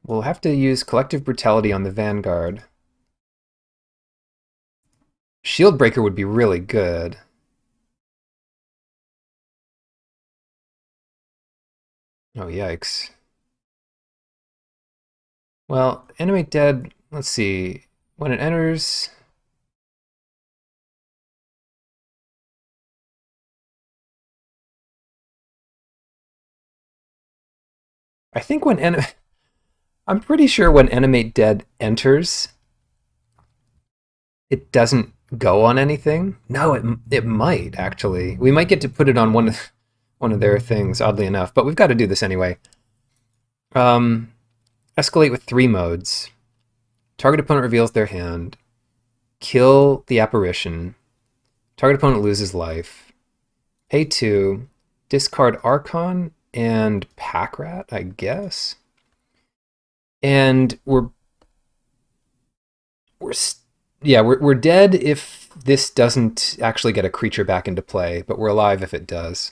We'll have to use Collective Brutality on the Vanguard. Shield Breaker would be really good. Oh, yikes. Well, Animate Dead, let's see. When it enters... I think I'm pretty sure when Animate Dead enters, it doesn't go on anything. No, it might, actually. We might get to put it on one of their things, oddly enough. But we've got to do this anyway. Escalate with 3 modes. Target opponent reveals their hand. Kill the apparition. Target opponent loses life. Pay 2. Discard Archon and Pack Rat, I guess. And we're dead if this doesn't actually get a creature back into play, but we're alive if it does.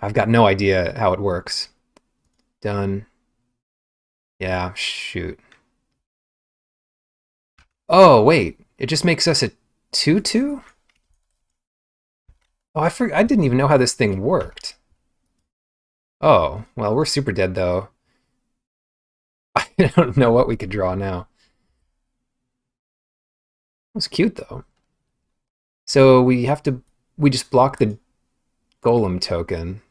I've got no idea how it works. Done. Yeah, shoot. Oh, wait. It just makes us a 2/2? Oh, I didn't even know how this thing worked. Oh, well, we're super dead, though. I don't know what we could draw now. It's cute, though. So we just block the Golem token.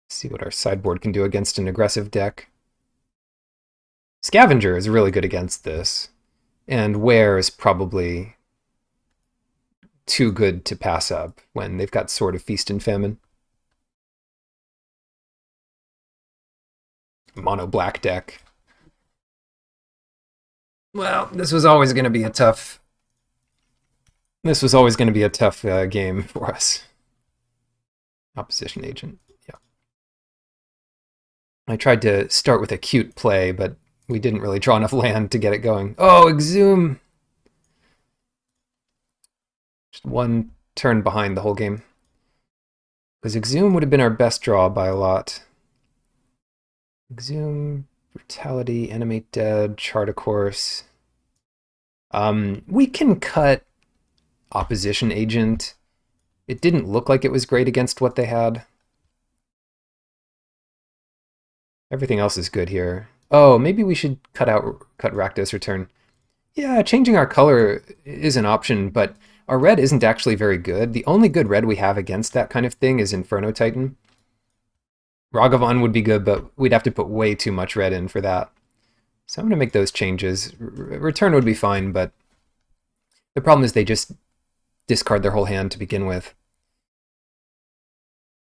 See what our sideboard can do against an aggressive deck. Scavenger is really good against this. And Wear is probably too good to pass up when they've got Sword of Feast and Famine. Mono black deck. Well, this was always going to be a tough game for us. Opposition agent. Yeah. I tried to start with a cute play, but we didn't really draw enough land to get it going. Oh, Exhume! Just 1 turn behind the whole game. Because Exhume would have been our best draw by a lot. Exhume, Brutality, Animate Dead, Chart a Course. We can cut Opposition Agent. It didn't look like it was great against what they had. Everything else is good here. Oh, maybe we should cut Rakdos Return. Yeah, changing our color is an option, but our red isn't actually very good. The only good red we have against that kind of thing is Inferno Titan. Ragavan would be good, but we'd have to put way too much red in for that. So I'm going to make those changes. Return would be fine, but the problem is they just discard their whole hand to begin with.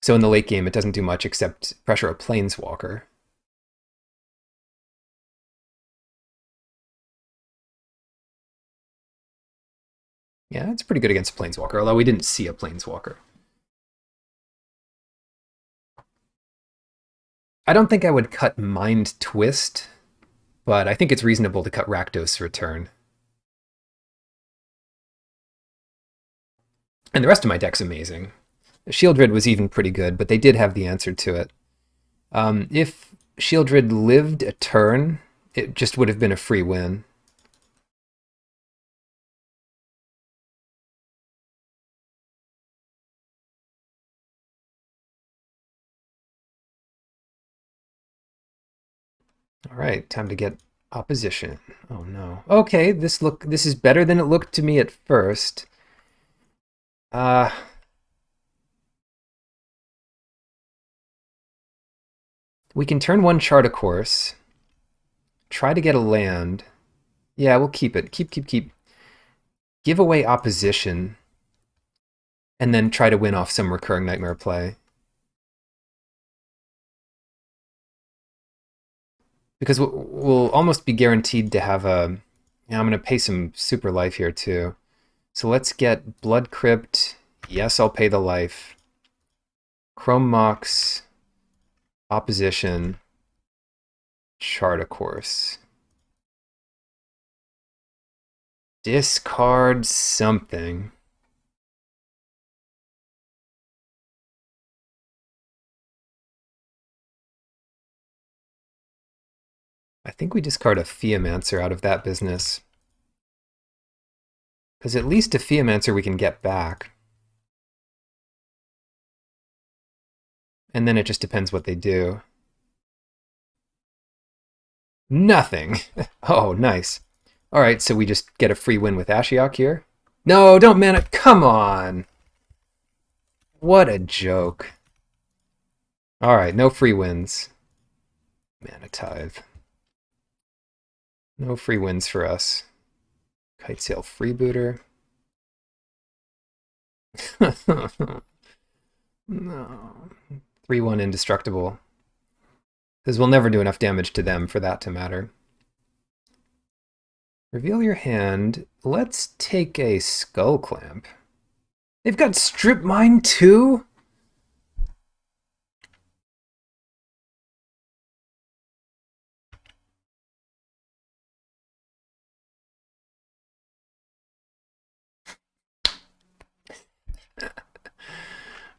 So in the late game, it doesn't do much except pressure a Planeswalker. Yeah, it's pretty good against Planeswalker, although we didn't see a Planeswalker. I don't think I would cut Mind Twist, but I think it's reasonable to cut Rakdos Return. And the rest of my deck's amazing. Shieldred was even pretty good, but they did have the answer to it. If Shieldred lived a turn, it just would have been a free win. All right, time to get opposition. Oh no. Okay, this is better than it looked to me at first. We can turn one chart a course. Try to get a land. Yeah, we'll keep it. Keep. Give away opposition. And then try to win off some recurring nightmare play. Because we'll almost be guaranteed to have a... Yeah, I'm going to pay some super life here too. So let's get Blood Crypt. Yes, I'll pay the life. Chrome Mox. Opposition. Chart a course. Discard something. I think we discard a Theomancer out of that business. Because at least a Theomancer we can get back. And then it just depends what they do. Nothing. Oh, nice. All right, so we just get a free win with Ashiok here. No, don't mana. Come on. What a joke. All right, no free wins. Mana Tithe. No free wins for us. Kitesail Freebooter. No. 3-1 indestructible. Because we'll never do enough damage to them for that to matter. Reveal your hand. Let's take a Skull Clamp. They've got Strip Mine too?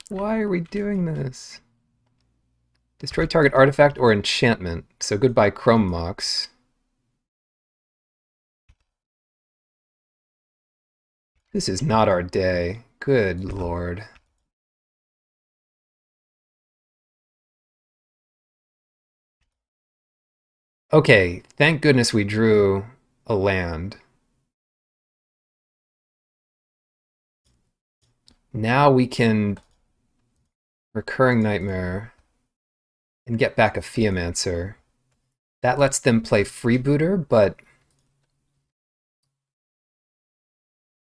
Why are we doing this? Destroy target artifact or enchantment. So goodbye Chrome Mox. This is not our day. Good lord. Okay, thank goodness we drew a land. Now we can Recurring Nightmare and get back a Theomancer. That lets them play Freebooter, but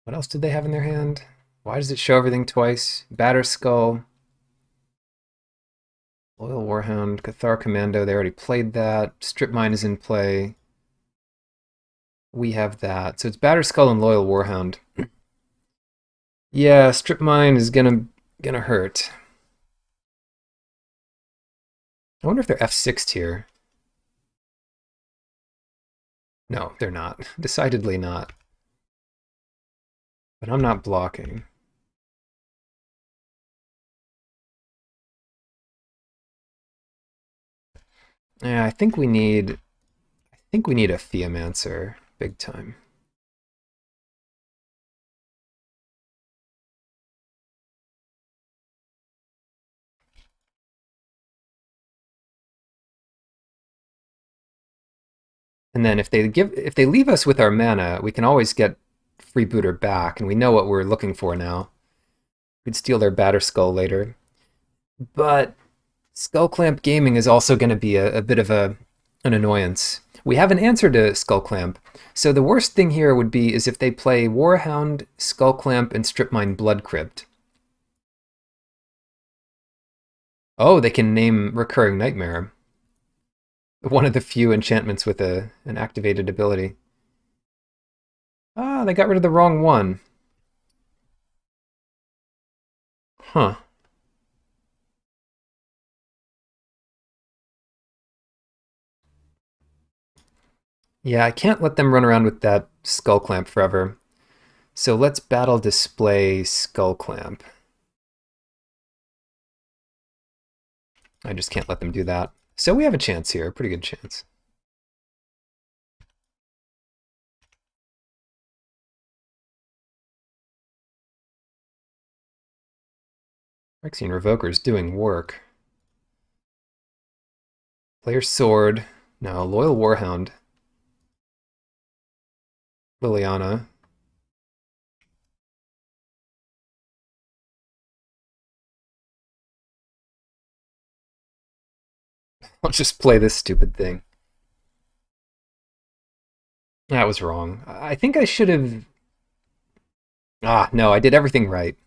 what else did they have in their hand? Why does it show everything twice? Batterskull, Loyal Warhound, Cathar Commando, they already played that. Strip Mine is in play. We have that. So it's Batterskull and Loyal Warhound. Yeah, Strip Mine is gonna hurt. I wonder if they're F6'd here. No, they're not. Decidedly not. But I'm not blocking. Yeah, I think we need a Theomancer big time. And then if they leave us with our mana, we can always get Freebooter back, and we know what we're looking for now. We'd steal their Batterskull later. But Skullclamp Gaming is also going to be a bit of an annoyance. We have an answer to Skullclamp. So the worst thing here would be is if they play Warhound, Skullclamp, and Strip Mine Blood Crypt. Oh, they can name Recurring Nightmare. One of the few enchantments with an activated ability. Ah, they got rid of the wrong one. Huh. Yeah, I can't let them run around with that Skull Clamp forever. So let's battle display Skull Clamp. I just can't let them do that. So we have a chance here, a pretty good chance. Phyrexian Revoker's doing work. Player Sword. No, Loyal Warhound. Liliana. I'll just play this stupid thing. That was wrong. I think I should have... Ah, no, I did everything right.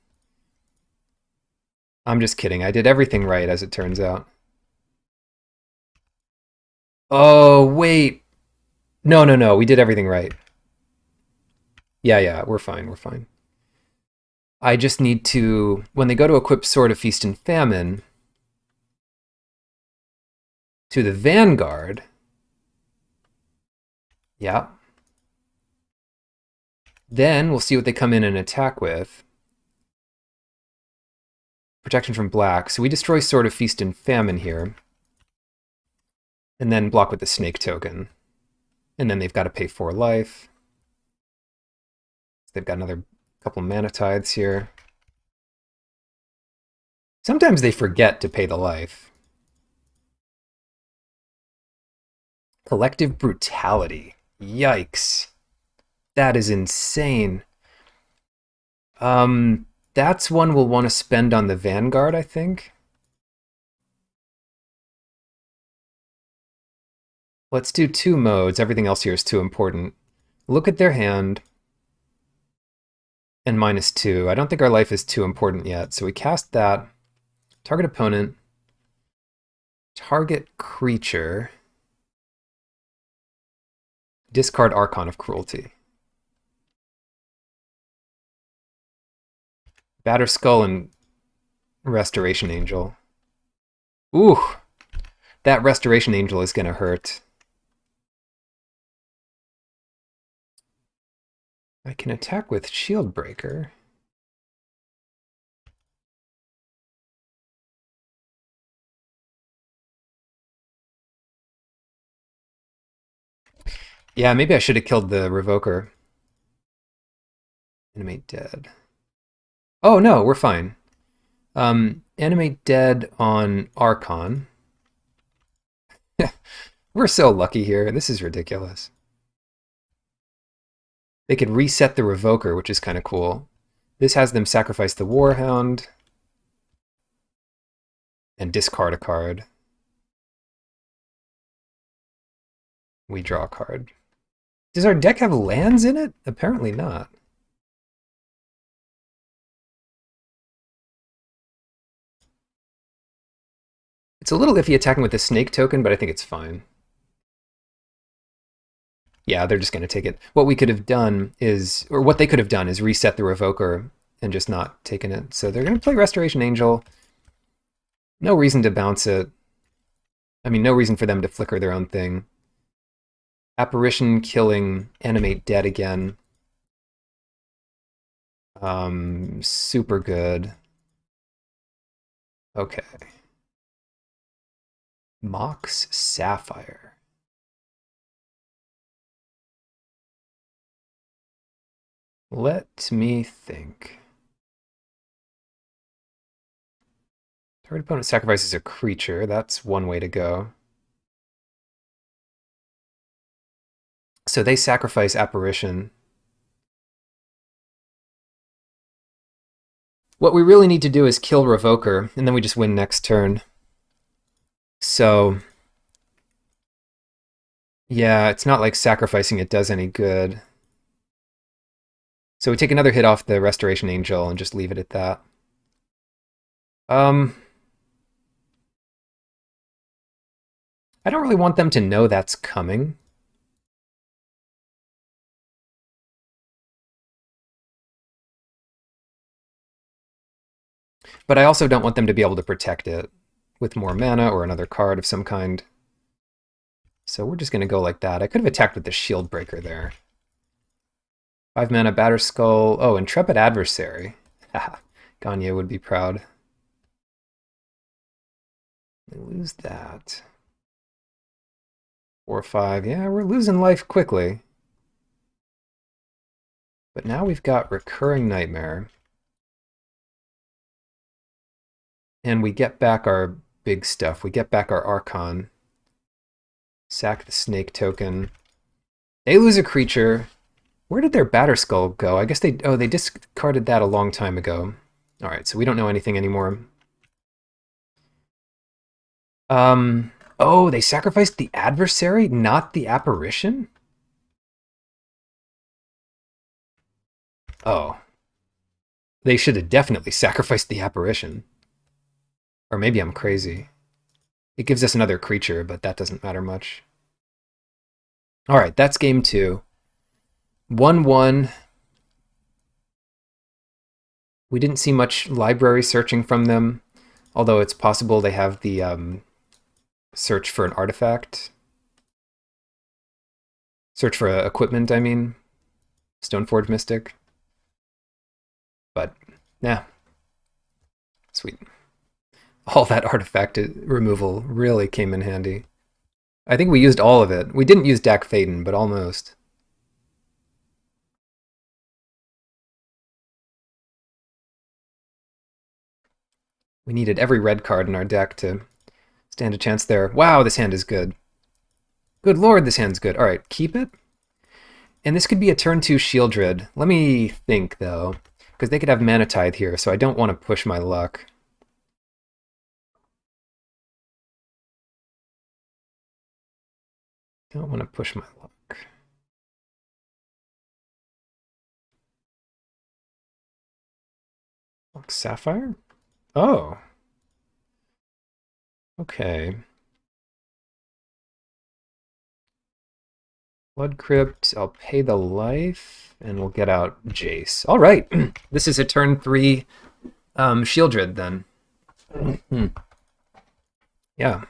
I'm just kidding. I did everything right, as it turns out. Oh, wait. No, no, no. We did everything right. Yeah, yeah, we're fine. We're fine. I just need to... When they go to equip Sword of Feast and Famine to the Vanguard... Yeah. Then we'll see what they come in and attack with. Protection from black. So we destroy Sword of Feast and Famine here. And then block with the Snake token. And then they've got to pay 4 life. They've got another couple mana tithes here. Sometimes they forget to pay the life. Collective Brutality. Yikes. That is insane. That's one we'll want to spend on the Vanguard, I think. Let's do 2 modes. Everything else here is too important. Look at their hand. And -2. I don't think our life is too important yet. So we cast that. Target opponent. Target creature. Discard Archon of Cruelty. Batterskull and Restoration Angel. Ooh, that Restoration Angel is going to hurt. I can attack with Shield Breaker. Yeah, maybe I should have killed the Revoker. Animate Dead. Oh, no, we're fine. Animate Dead on Archon. We're so lucky here. This is ridiculous. They could reset the Revoker, which is kind of cool. This has them sacrifice the Warhound and discard a card. We draw a card. Does our deck have lands in it? Apparently not. It's a little iffy attacking with the Snake token, but I think it's fine. Yeah, they're just going to take it. What we could have done is, or what they could have done is reset the Revoker and just not taken it. So they're going to play Restoration Angel. No reason to bounce it. I mean, no reason for them to flicker their own thing. Apparition killing Animate Dead again. Super good. Okay. Mox Sapphire. Let me think. Target opponent sacrifices a creature. That's one way to go. So they sacrifice Apparition. What we really need to do is kill Revoker, and then we just win next turn. So, yeah, it's not like sacrificing it does any good. So we take another hit off the Restoration Angel and just leave it at that. I don't really want them to know that's coming. But I also don't want them to be able to protect it with more mana or another card of some kind. So we're just going to go like that. I could have attacked with the Shield Breaker there. 5 mana Batter Skull. Oh, Intrepid Adversary. Haha. Gagne would be proud. They lose that. 4 or 5. Yeah, we're losing life quickly. But now we've got Recurring Nightmare. And we get back our big stuff. We get back our Archon. Sack the Snake token. They lose a creature. Where did their Batter Skull go? I guess they discarded that a long time ago. All right, so we don't know anything anymore. Oh, they sacrificed the Adversary, not the Apparition? Oh. They should have definitely sacrificed the Apparition. Or maybe I'm crazy. It gives us another creature, but that doesn't matter much. All right, that's game 2. 1-1. We didn't see much library searching from them, although it's possible they have the search for an artifact. Search for equipment, I mean. Stoneforge Mystic. But, yeah. Sweet. All that artifact removal really came in handy. I think we used all of it. We didn't use Dak Faden, but almost. We needed every red card in our deck to stand a chance there. Wow, this hand is good. Good lord, this hand's good. All right, keep it. And this could be a turn 2 Shieldred. Let me think, though, because they could have Mana Tithe here, so I don't want to push my luck. Don't want to push my luck. Sapphire? Oh. Okay. Blood Crypt, I'll pay the life, and we'll get out Jace. All right. This is a turn 3 Shieldred, then. Yeah.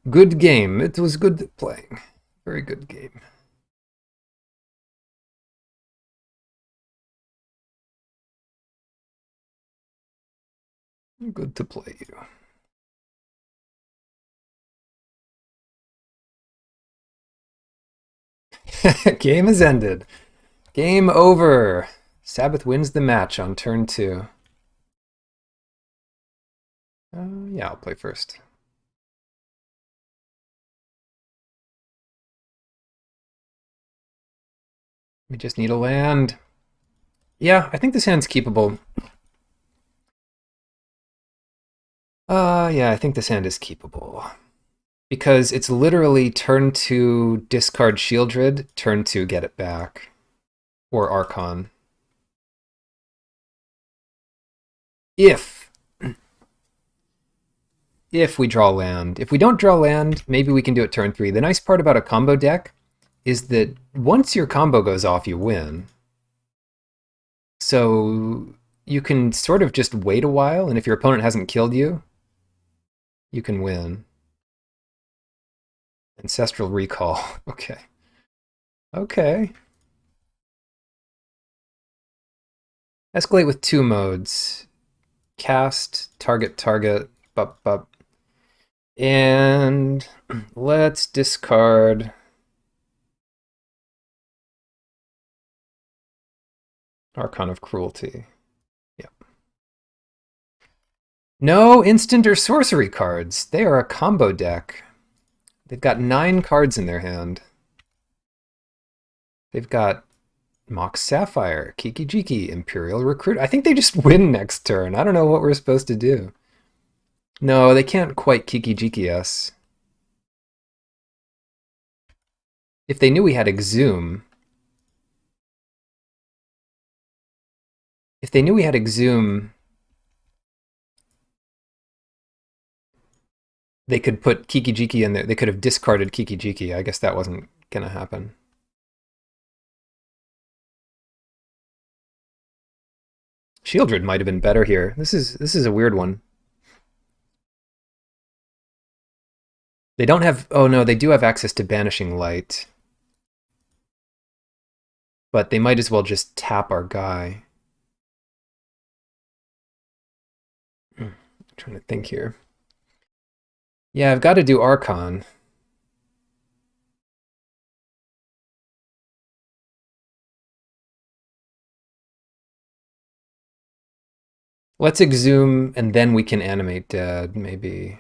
Good game. It was good playing. Very good game. Good to play you. Game is ended. Game over. Sabbath wins the match on turn 2. Yeah, I'll play first. We just need a land. Yeah, I think this hand's keepable. Yeah, I think this hand is keepable. Because it's literally turn 2 discard Shieldred, turn 2 get it back. Or Archon. If we draw land. If we don't draw land, maybe we can do it turn 3. The nice part about a combo deck is that once your combo goes off, you win. So you can sort of just wait a while, and if your opponent hasn't killed you, you can win. Ancestral Recall. Okay. Okay. Escalate with 2 modes. Cast, target, bup, bup. And let's discard Archon of Cruelty. Yep. No instant or sorcery cards. They are a combo deck. They've got 9 cards in their hand. They've got Mox Sapphire, Kiki Jiki, Imperial Recruit. I think they just win next turn. I don't know what we're supposed to do. No, they can't quite Kiki Jiki us. If they knew we had Exhume... If they knew we had Exhume... They could put Kiki-Jiki in there. They could have discarded Kiki-Jiki. I guess that wasn't gonna happen. Shieldred might have been better here. This is a weird one. They don't have... Oh no, they do have access to Banishing Light. But they might as well just tap our guy. I'm trying to think here. Yeah, I've got to do Archon. Let's exhume, and then we can animate dead, maybe.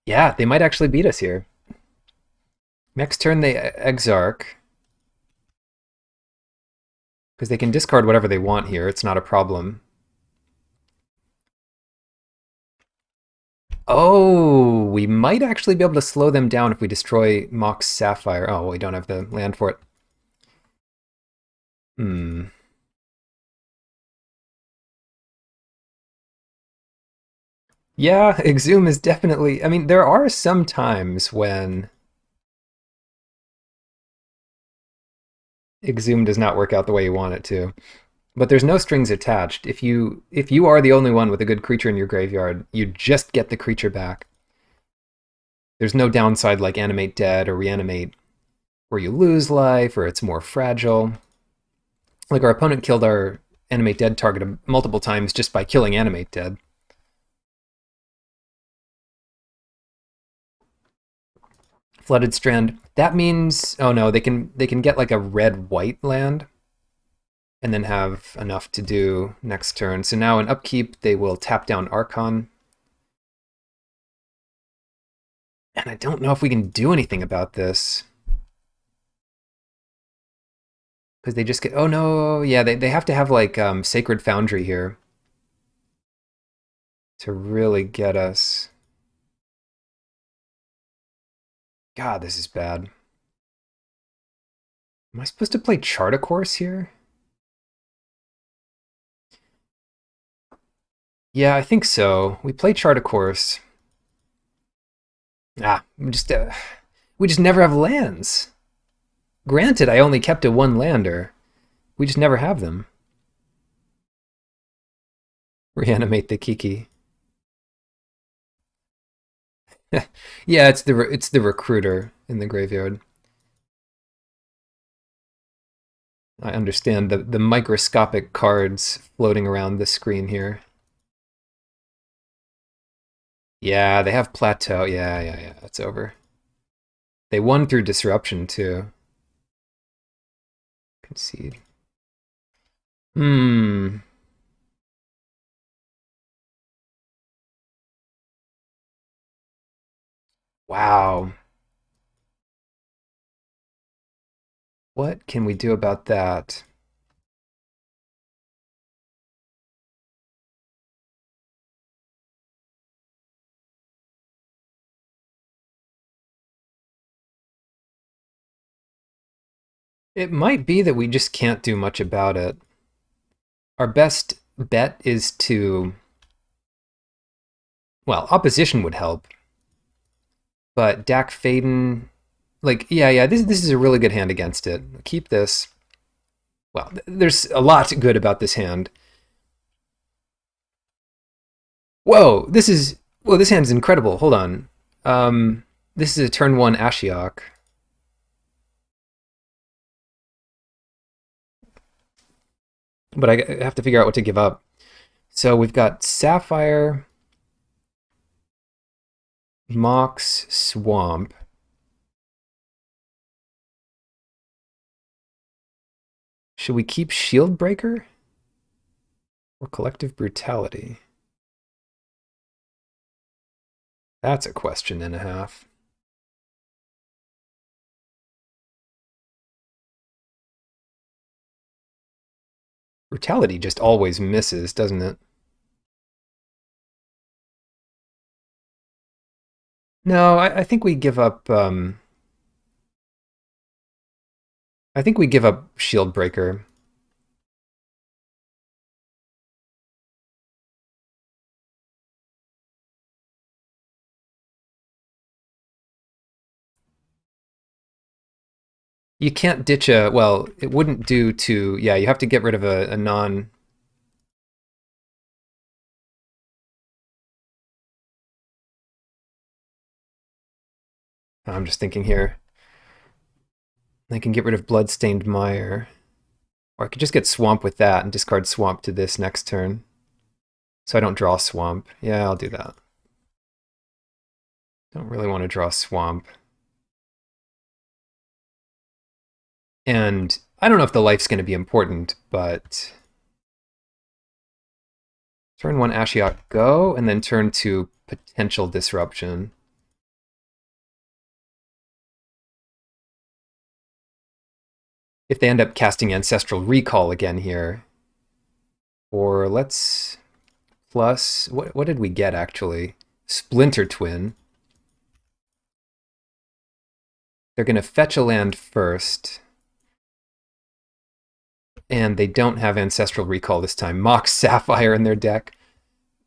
Yeah, they might actually beat us here. Next turn they Exarch. Because they can discard whatever they want here. It's not a problem. Oh, we might actually be able to slow them down if we destroy Mox Sapphire. Oh, we don't have the land for it. Hmm. Yeah, Exhume is definitely... I mean, there are some times when Exhume does not work out the way you want it to. But there's no strings attached. If you are the only one with a good creature in your graveyard, you just get the creature back. There's no downside like Animate Dead or Reanimate where you lose life or it's more fragile. Like our opponent killed our Animate Dead target multiple times just by killing Animate Dead. Flooded Strand. That means... Oh no, they can get like a red-white land and then have enough to do next turn. So now in upkeep, they will tap down Archon. And I don't know if we can do anything about this. Because they just get... Oh no, yeah, they have to have like Sacred Foundry here to really get us. God, this is bad. Am I supposed to play Chart a Course here? Yeah, I think so. We play Chart a Course. We just never have lands. Granted, I only kept a one lander. We just never have them. Reanimate the Kiki. Yeah, it's the recruiter in the graveyard. I understand the microscopic cards floating around the screen here. Yeah, they have plateau. Yeah. It's over. They won through disruption too. Concede. Hmm. Wow. What can we do about that? It might be that we just can't do much about it. Our best bet is to... Well, opposition would help. But Dak Faden... Like, yeah, this is a really good hand against it. Keep this. Well, there's a lot good about this hand. Whoa, this is... Well, this hand's incredible. Hold on. This is a turn 1 Ashiok. But I have to figure out what to give up. So we've got Sapphire, Mox, Swamp. Should we keep Shield Breaker? Or Collective Brutality? That's a question and a half. Brutality just always misses, doesn't it? No, I think we give up... I think we give up Shield Breaker. You can't ditch a, well, it wouldn't do to, yeah, you have to get rid of a non. I'm just thinking here. I can get rid of Bloodstained Mire. Or I could just get Swamp with that and discard Swamp to this next turn. So I don't draw Swamp. Yeah, I'll do that. Don't really want to draw Swamp. And I don't know if the life's going to be important, but turn 1 Ashiok go, and then turn 2 Potential Disruption. If they end up casting Ancestral Recall again here, or let's plus, what did we get actually? Splinter Twin. They're going to fetch a land first. And they don't have Ancestral Recall this time. Mox Sapphire in their deck.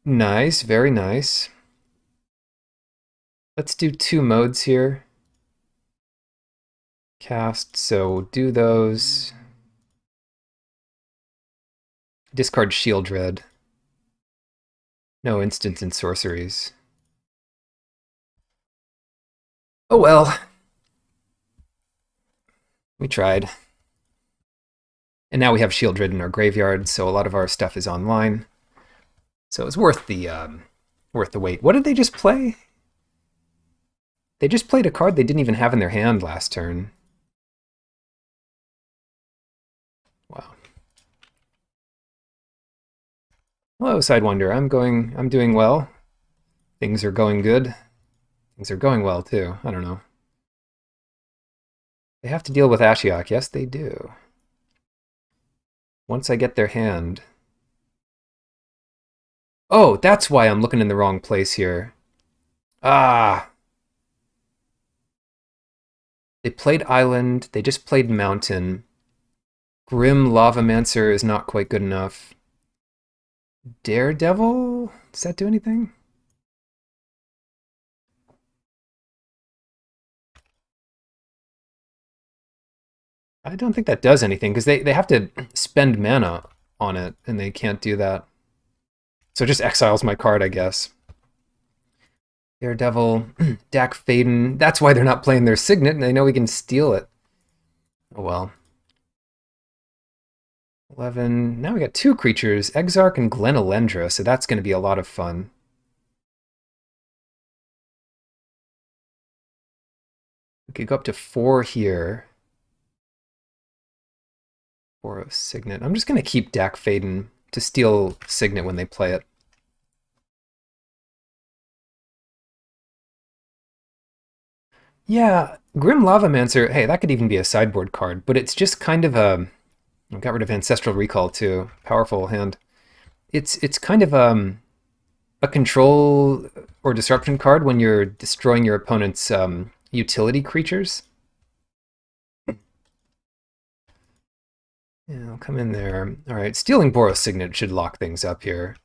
Nice, very nice. Let's do 2 modes here. Cast, so do those. Discard Shieldred. No instants and sorceries. Oh well. We tried. And now we have Shieldred in our graveyard, so a lot of our stuff is online. So it's worth the wait. What did they just play? They just played a card they didn't even have in their hand last turn. Wow. Hello, Sidewinder. I'm doing well. Things are going good. Things are going well too. I don't know. They have to deal with Ashiok. Yes, they do. Once I get their hand. Oh, that's why I'm looking in the wrong place here. Ah. They played Island. They just played Mountain. Grim Lavamancer is not quite good enough. Daredevil? Does that do anything? I don't think that does anything, because they have to spend mana on it, and they can't do that. So it just exiles my card, I guess. Daredevil, Dak Faden. That's why they're not playing their Signet, and they know we can steal it. Oh well. 11. Now we got 2 creatures, Exarch and Glenalendra, so that's going to be a lot of fun. We could go up to 4 here. 4 of Signet. I'm just going to keep Dak Faden to steal Signet when they play it. Yeah, Grim Lavamancer, hey, that could even be a sideboard card, but it's just kind of a... I got rid of Ancestral Recall too. Powerful hand. It's kind of a control or disruption card when you're destroying your opponent's utility creatures. Yeah, I'll come in there. All right, stealing Boros Signet should lock things up here.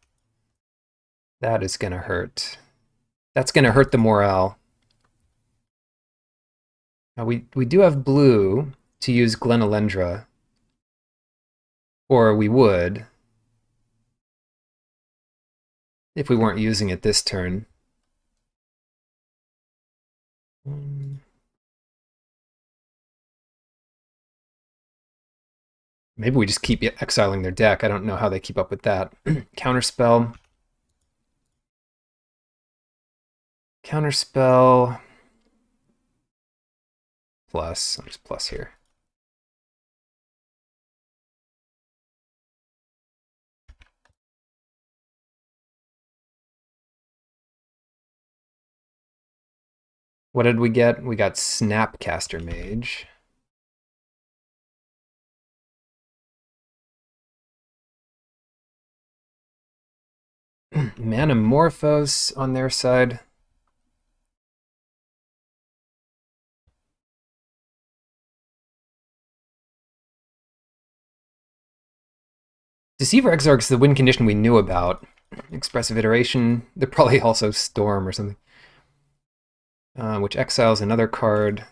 That is going to hurt. That's going to hurt the morale. Now we do have blue to use Glenalendra. Or we would. If we weren't using it this turn. Maybe we just keep exiling their deck. I don't know how they keep up with that. Counterspell. Counterspell. Plus. I'll just plus here. What did we get? We got Snapcaster Mage. Manamorphose on their side. Deceiver Exarch's the win condition we knew about. Expressive Iteration. They're probably also Storm or something. Which exiles another card.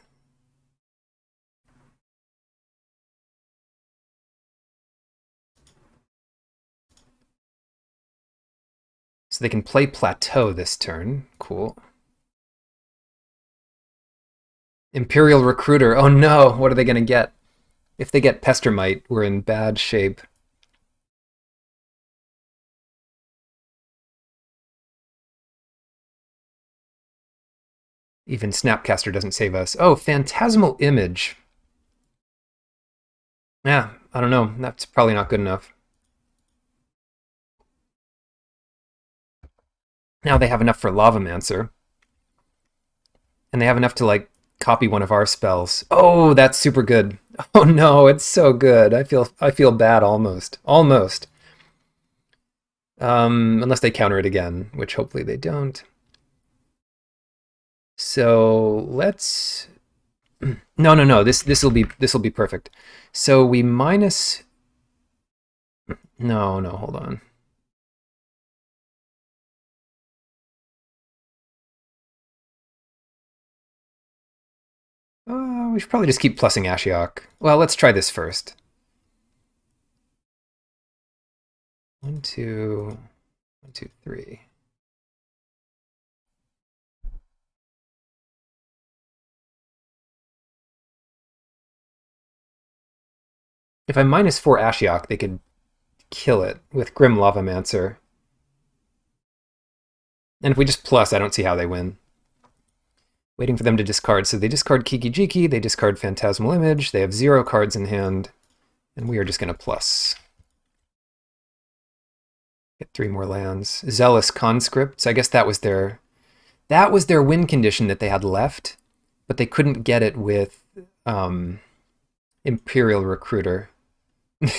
So they can play Plateau this turn. Cool. Imperial Recruiter. Oh no, what are they going to get? If they get Pestermite, we're in bad shape. Even Snapcaster doesn't save us. Oh, Phantasmal Image. Yeah, I don't know. That's probably not good enough. Now they have enough for Lavamancer. And they have enough to, like, copy one of our spells. Oh, that's super good. Oh no, it's so good. I feel bad almost. Almost. Unless they counter it again, which hopefully they don't. So let's no. This will be perfect. So we minus no, hold on. We should probably just keep plussing Ashiok. Well, let's try this first. 1, 2, 1, 2, 3. If I minus 4 Ashiok, they could kill it with Grim Lavamancer. And if we just plus, I don't see how they win. Waiting for them to discard. So they discard Kiki Jiki, they discard Phantasmal Image, they have 0 cards in hand, and we are just going to plus. Get 3 more lands. Zealous Conscripts. I guess that was their win condition that they had left, but they couldn't get it with Imperial Recruiter.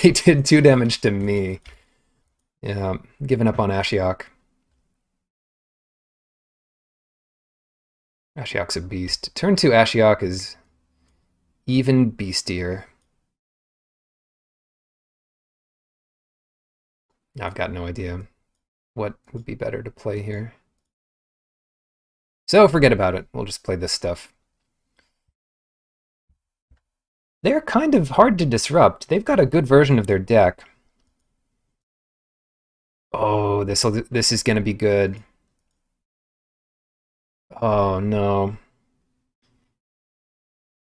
They did 2 damage to me. Yeah, giving up on Ashiok. Ashiok's a beast. Turn 2 Ashiok is even beastier. I've got no idea what would be better to play here. So forget about it. We'll just play this stuff. They're kind of hard to disrupt. They've got a good version of their deck. Oh, this is going to be good. Oh no.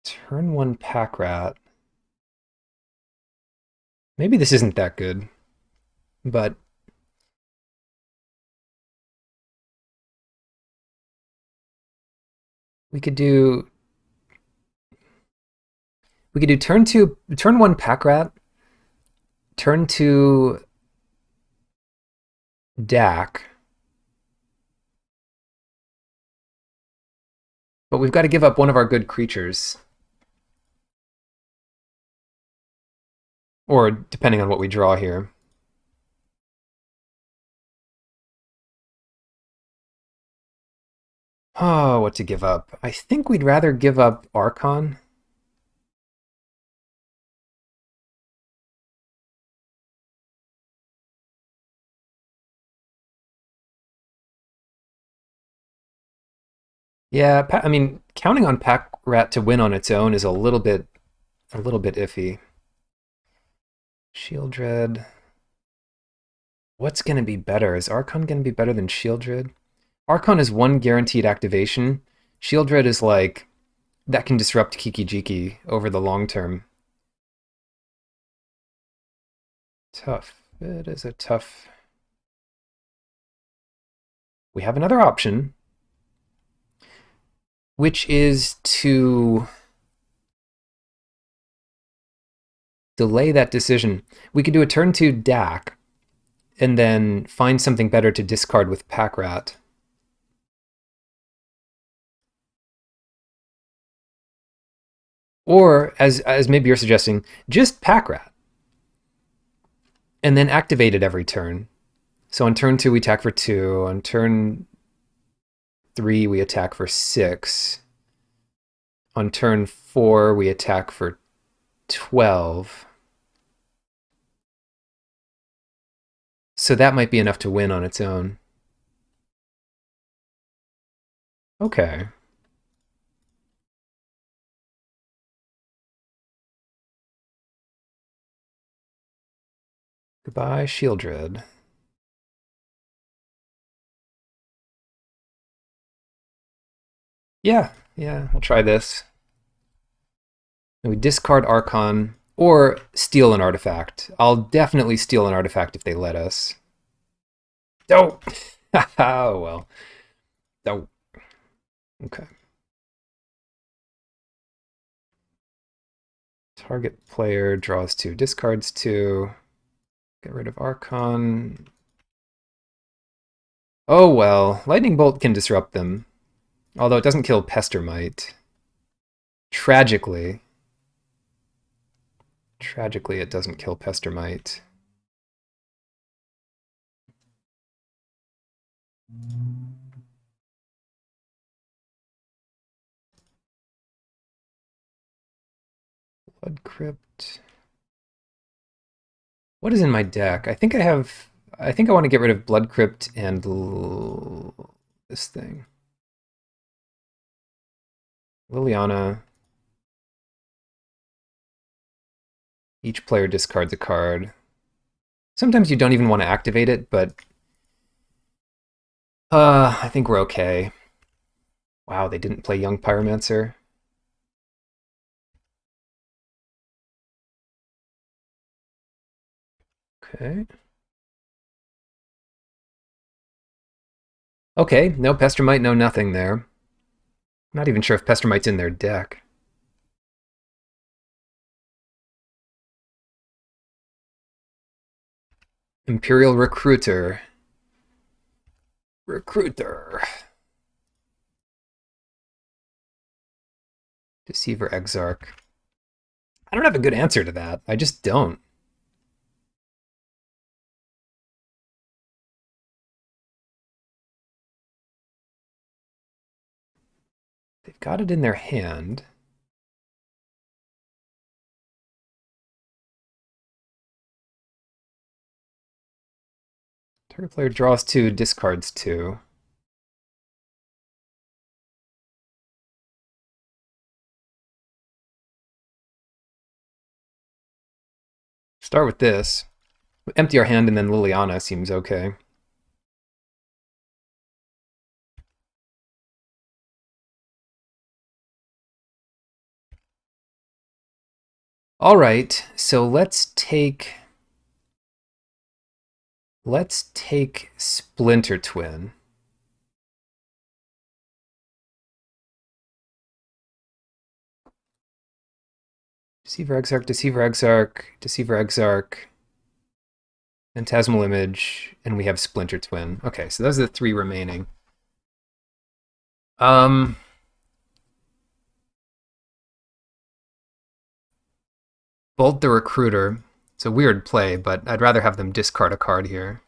Turn 1 Pack Rat. Maybe this isn't that good, but we could do turn 1 Pack Rat, turn 2 Dak. But we've got to give up one of our good creatures. Or depending on what we draw here. Oh, what to give up? I think we'd rather give up Archon. Yeah, I mean, counting on Pack Rat to win on its own is a little bit iffy. Shieldred. What's going to be better? Is Archon going to be better than Shieldred? Archon is 1 guaranteed activation. Shieldred is like, that can disrupt Kiki Jiki over the long term. Tough. It is a tough... We have another option, which is to delay that decision. We could do a turn 2 Dak, and then find something better to discard with Pack Rat. Or, as maybe you're suggesting, just Pack Rat. And then activate it every turn. So on turn 2 we attack for 2, on turn 3 we attack for 6. On turn 4 we attack for 12. So that might be enough to win on its own. Okay. Goodbye, Shieldred. Yeah, we'll try this. And we discard Archon or steal an artifact. I'll definitely steal an artifact if they let us. Oh! Oh, well. Oh. Okay. Target player draws 2, discards 2. Get rid of Archon. Oh well, Lightning Bolt can disrupt them. Although it doesn't kill Pestermite. Tragically, it doesn't kill Pestermite. Blood Crypt. What is in my deck? I think I want to get rid of Blood Crypt and this thing. Liliana. Each player discards a card. Sometimes you don't even want to activate it, but I think we're okay. Wow, they didn't play Young Pyromancer. Okay. Okay, no Pestermite, no nothing there. Not even sure if Pestermite's in their deck. Imperial Recruiter. Deceiver Exarch. I don't have a good answer to that. I just don't. They've got it in their hand. Target player draws 2, discards 2. Start with this. Empty our hand and then Liliana seems okay. All right, so let's take Splinter Twin. Deceiver Exarch, Phantasmal Image, and we have Splinter Twin. Okay, so those are the 3 remaining. Bolt the Recruiter. It's a weird play, but I'd rather have them discard a card here.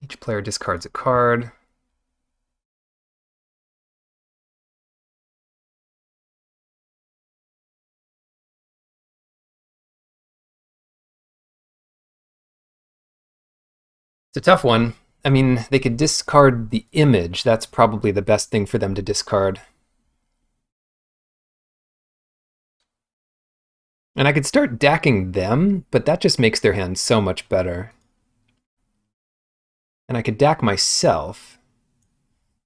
Each player discards a card. It's a tough one. I mean, they could discard the image. That's probably the best thing for them to discard. And I could start dacking them, but that just makes their hand so much better. And I could dack myself,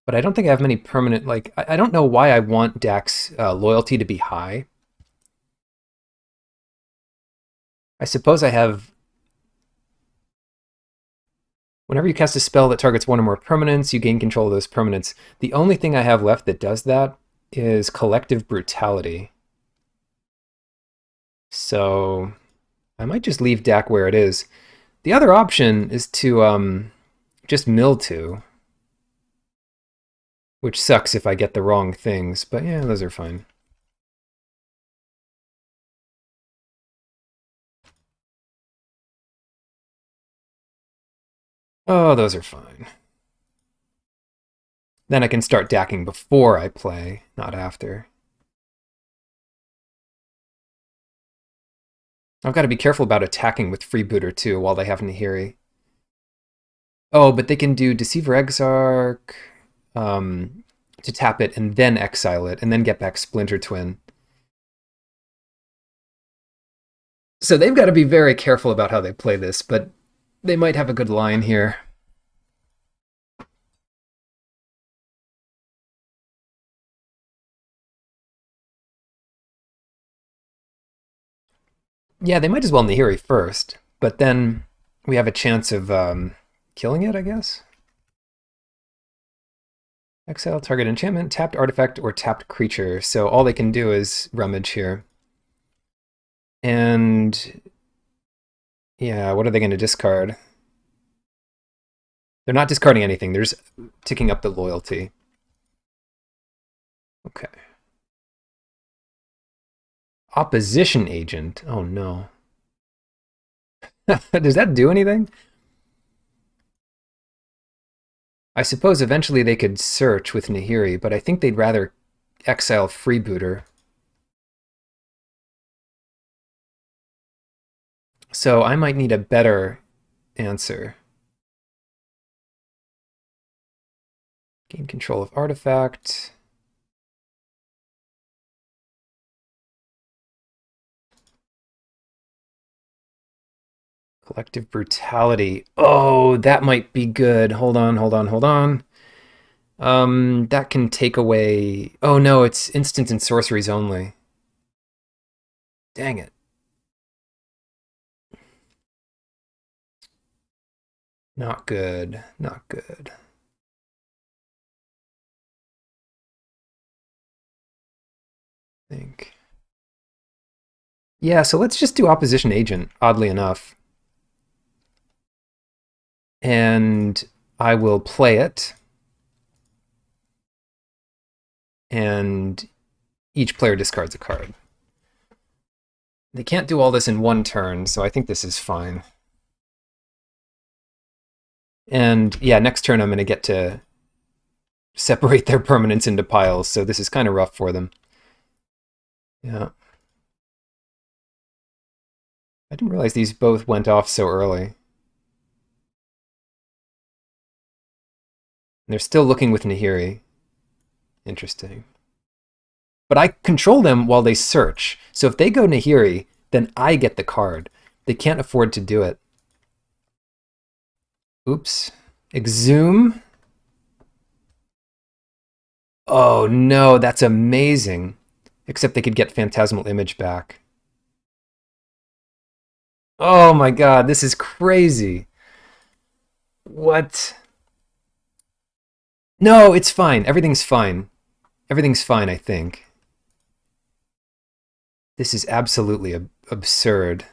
but I don't think I have many permanent, like, I don't know why I want Dack's loyalty to be high. I suppose I have... Whenever you cast a spell that targets 1 or more permanents, you gain control of those permanents. The only thing I have left that does that is Collective Brutality. So I might just leave Dack where it is. The other option is to just mill 2, which sucks if I get the wrong things, but yeah, those are fine. Oh, those are fine. Then I can start dacking before I play, not after. I've got to be careful about attacking with Freebooter too while they have Nahiri. Oh, but they can do Deceiver Exarch to tap it and then exile it and then get back Splinter Twin. So they've got to be very careful about how they play this, but they might have a good line here. Yeah, they might as well Nahiri first, but then we have a chance of killing it, I guess. Exile target enchantment, tapped artifact, or tapped creature. So all they can do is rummage here. And yeah, what are they going to discard? They're not discarding anything. They're just ticking up the loyalty. Okay. Opposition agent. Oh no. Does that do anything? I suppose eventually they could search with Nahiri, but I think they'd rather exile Freebooter. So I might need a better answer. Gain control of artifact. Collective brutality. Oh, that might be good. Hold on. That can take away... Oh no, it's instants and sorceries only. Dang it. Not good. Not good. I think. Yeah, so let's just do opposition agent, oddly enough. And I will play it. And each player discards a card. They can't do all this in one turn, so I think this is fine. And yeah, next turn I'm going to get to separate their permanents into piles, so this is kind of rough for them. Yeah. I didn't realize these both went off so early. They're still looking with Nahiri. Interesting. But I control them while they search. So if they go Nahiri, then I get the card. They can't afford to do it. Oops. Exhume. Oh no, that's amazing. Except they could get Phantasmal Image back. Oh my god, this is crazy. What? No, it's fine. Everything's fine. Everything's fine, I think. This is absolutely absurd.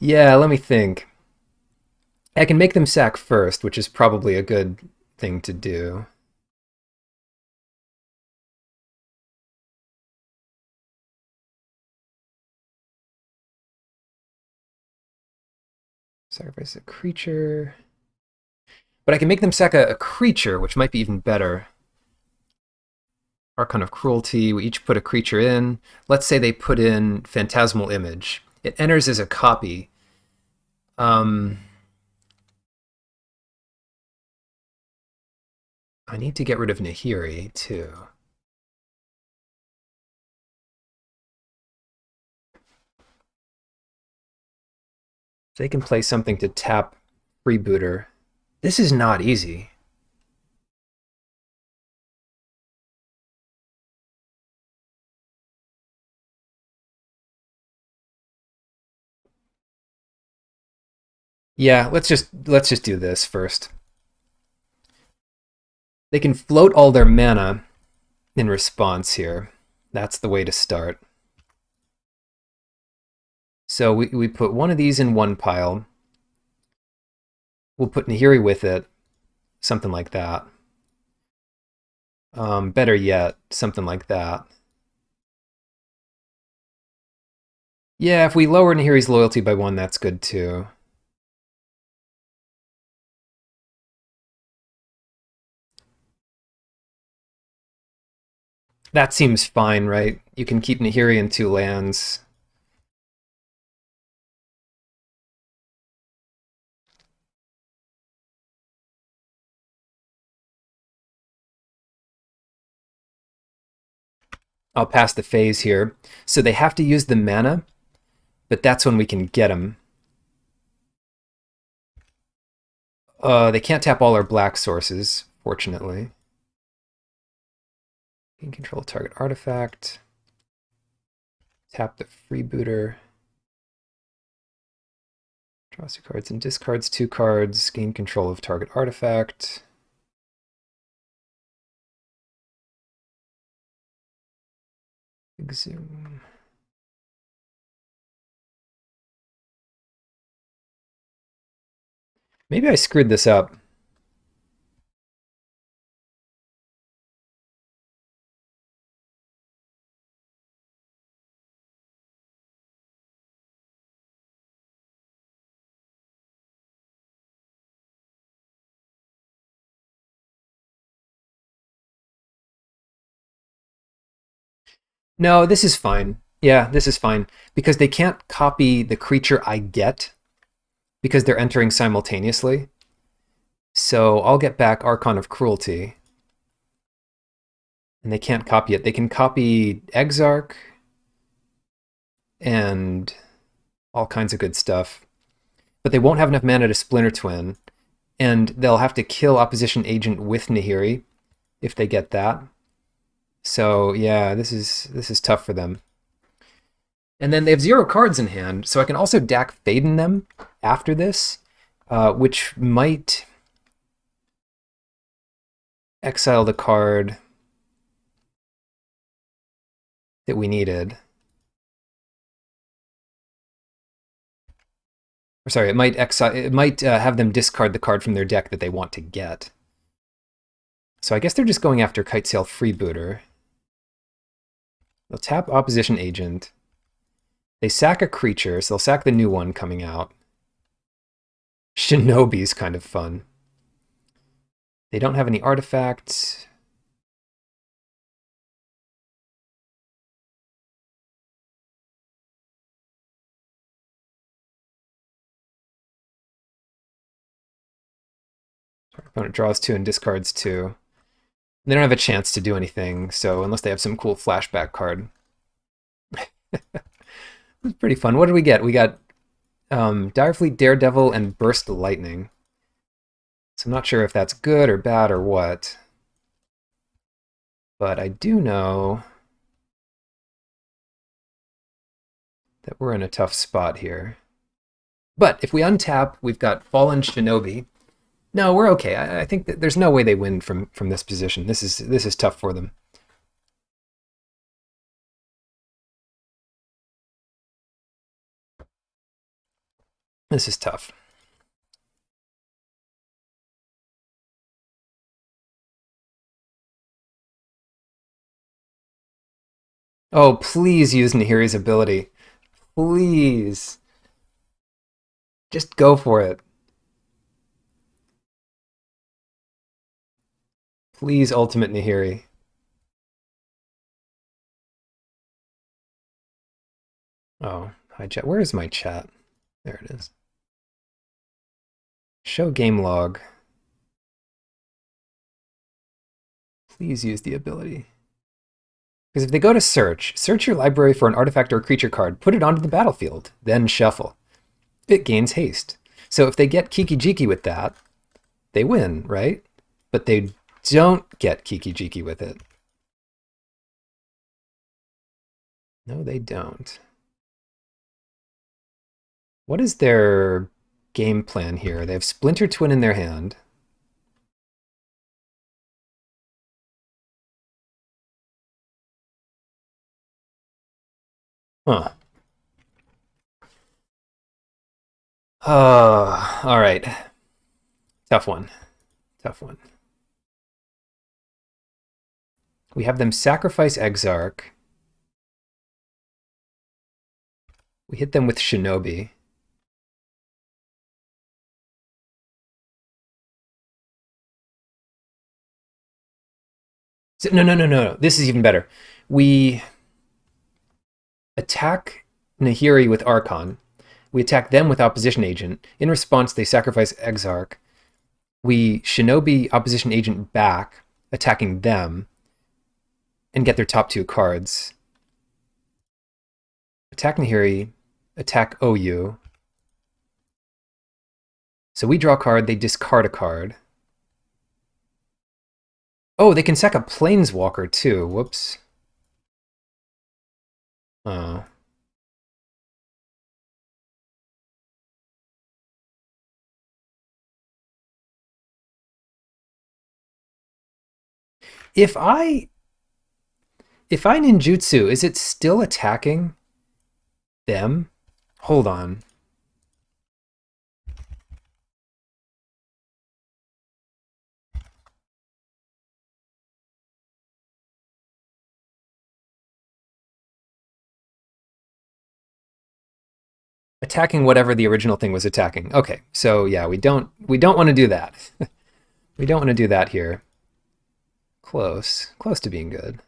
Yeah, let me think. I can make them sack first, which is probably a good thing to do. Sacrifice a creature. But I can make them sack a creature, which might be even better. Archon of Cruelty, we each put a creature in. Let's say they put in Phantasmal Image. It enters as a copy. I need to get rid of Nahiri, too. They can play something to tap Freebooter. This is not easy. Yeah, let's just do this first. They can float all their mana in response here. That's the way to start. So we put one of these in one pile. We'll put Nahiri with it, something like that. Better yet, something like that. Yeah, if we lower Nahiri's loyalty by 1, that's good too. That seems fine, right? You can keep Nahiri in 2 lands. I'll pass the phase here. So they have to use the mana, but that's when we can get them. They can't tap all our black sources, fortunately. Gain control of target artifact. Tap the freebooter. Draws 2 cards and discards 2 cards. Gain control of target artifact. Exhume. Maybe I screwed this up. No, this is fine. Yeah, this is fine. Because they can't copy the creature I get because they're entering simultaneously. So I'll get back Archon of Cruelty. And they can't copy it. They can copy Exarch and all kinds of good stuff. But they won't have enough mana to Splinter Twin. And they'll have to kill Opposition Agent with Nahiri if they get that. So yeah, this is tough for them. And then they have 0 cards in hand, so I can also Dak Faden them after this, which might exile the card that we needed. Or sorry, it might exile. It might have them discard the card from their deck that they want to get. So I guess they're just going after Kitesail Freebooter. They'll tap Opposition Agent. They sack a creature, so they'll sack the new one coming out. Shinobi's kind of fun. They don't have any artifacts. Our opponent draws 2 and discards 2. They don't have a chance to do anything, so unless they have some cool flashback card. It's pretty fun. What did we get? We got Direfleet, Daredevil, and Burst Lightning. So I'm not sure if that's good or bad or what. But I do know that we're in a tough spot here. But if we untap, we've got Fallen Shinobi. No, we're okay. I think that there's no way they win from this position. This is tough for them. This is tough. Oh, please use Nahiri's ability. Please. Just go for it. Please, Ultimate Nahiri. Oh, hi chat. Where is my chat? There it is. Show game log. Please use the ability. Because if they go to search your library for an artifact or a creature card, put it onto the battlefield, then shuffle. It gains haste. So if they get Kiki Jiki with that, they win, right? But they don't get Kiki Jiki with it. No, they don't. What is their game plan here? They have Splinter Twin in their hand. Huh. All right. Tough one. Tough one. We have them sacrifice Exarch. We hit them with Shinobi. So, no. This is even better. We attack Nahiri with Archon. We attack them with Opposition Agent. In response, they sacrifice Exarch. We Shinobi Opposition Agent back, attacking them, and get their top 2 cards. Attack Nahiri, attack OU. So we draw a card, they discard a card. Oh, they can sack a Planeswalker too. Whoops. Oh. If I ninjutsu, is it still attacking them? Hold on. Attacking whatever the original thing was attacking. Okay, so yeah, we don't want to do that. We don't want to do that here. Close to being good.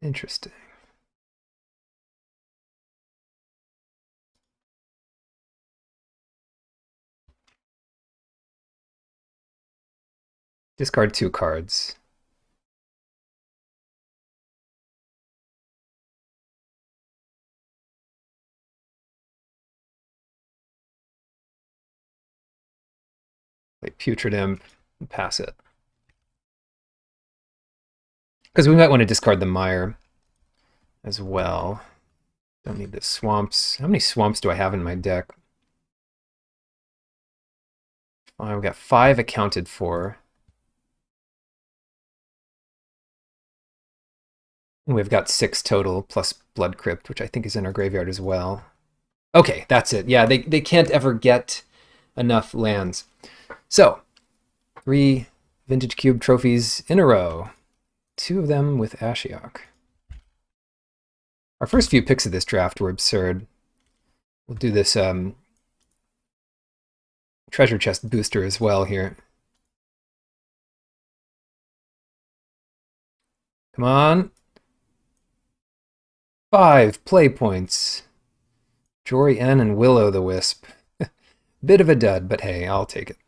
Interesting. Discard 2 cards. Play Putrid Imp and pass it. Because we might want to discard the Mire as well. Don't need the swamps. How many swamps do I have in my deck? We've got 5 accounted for. And we've got 6 total, plus Blood Crypt, which I think is in our graveyard as well. Okay, that's it. Yeah, they can't ever get enough lands. So, 3 Vintage Cube trophies in a row. 2 of them with Ashiok. Our first few picks of this draft were absurd. We'll do this treasure chest booster as well here. Come on. 5 play points. Jory N and Will-O-the-Wisp. Bit of a dud, but hey, I'll take it.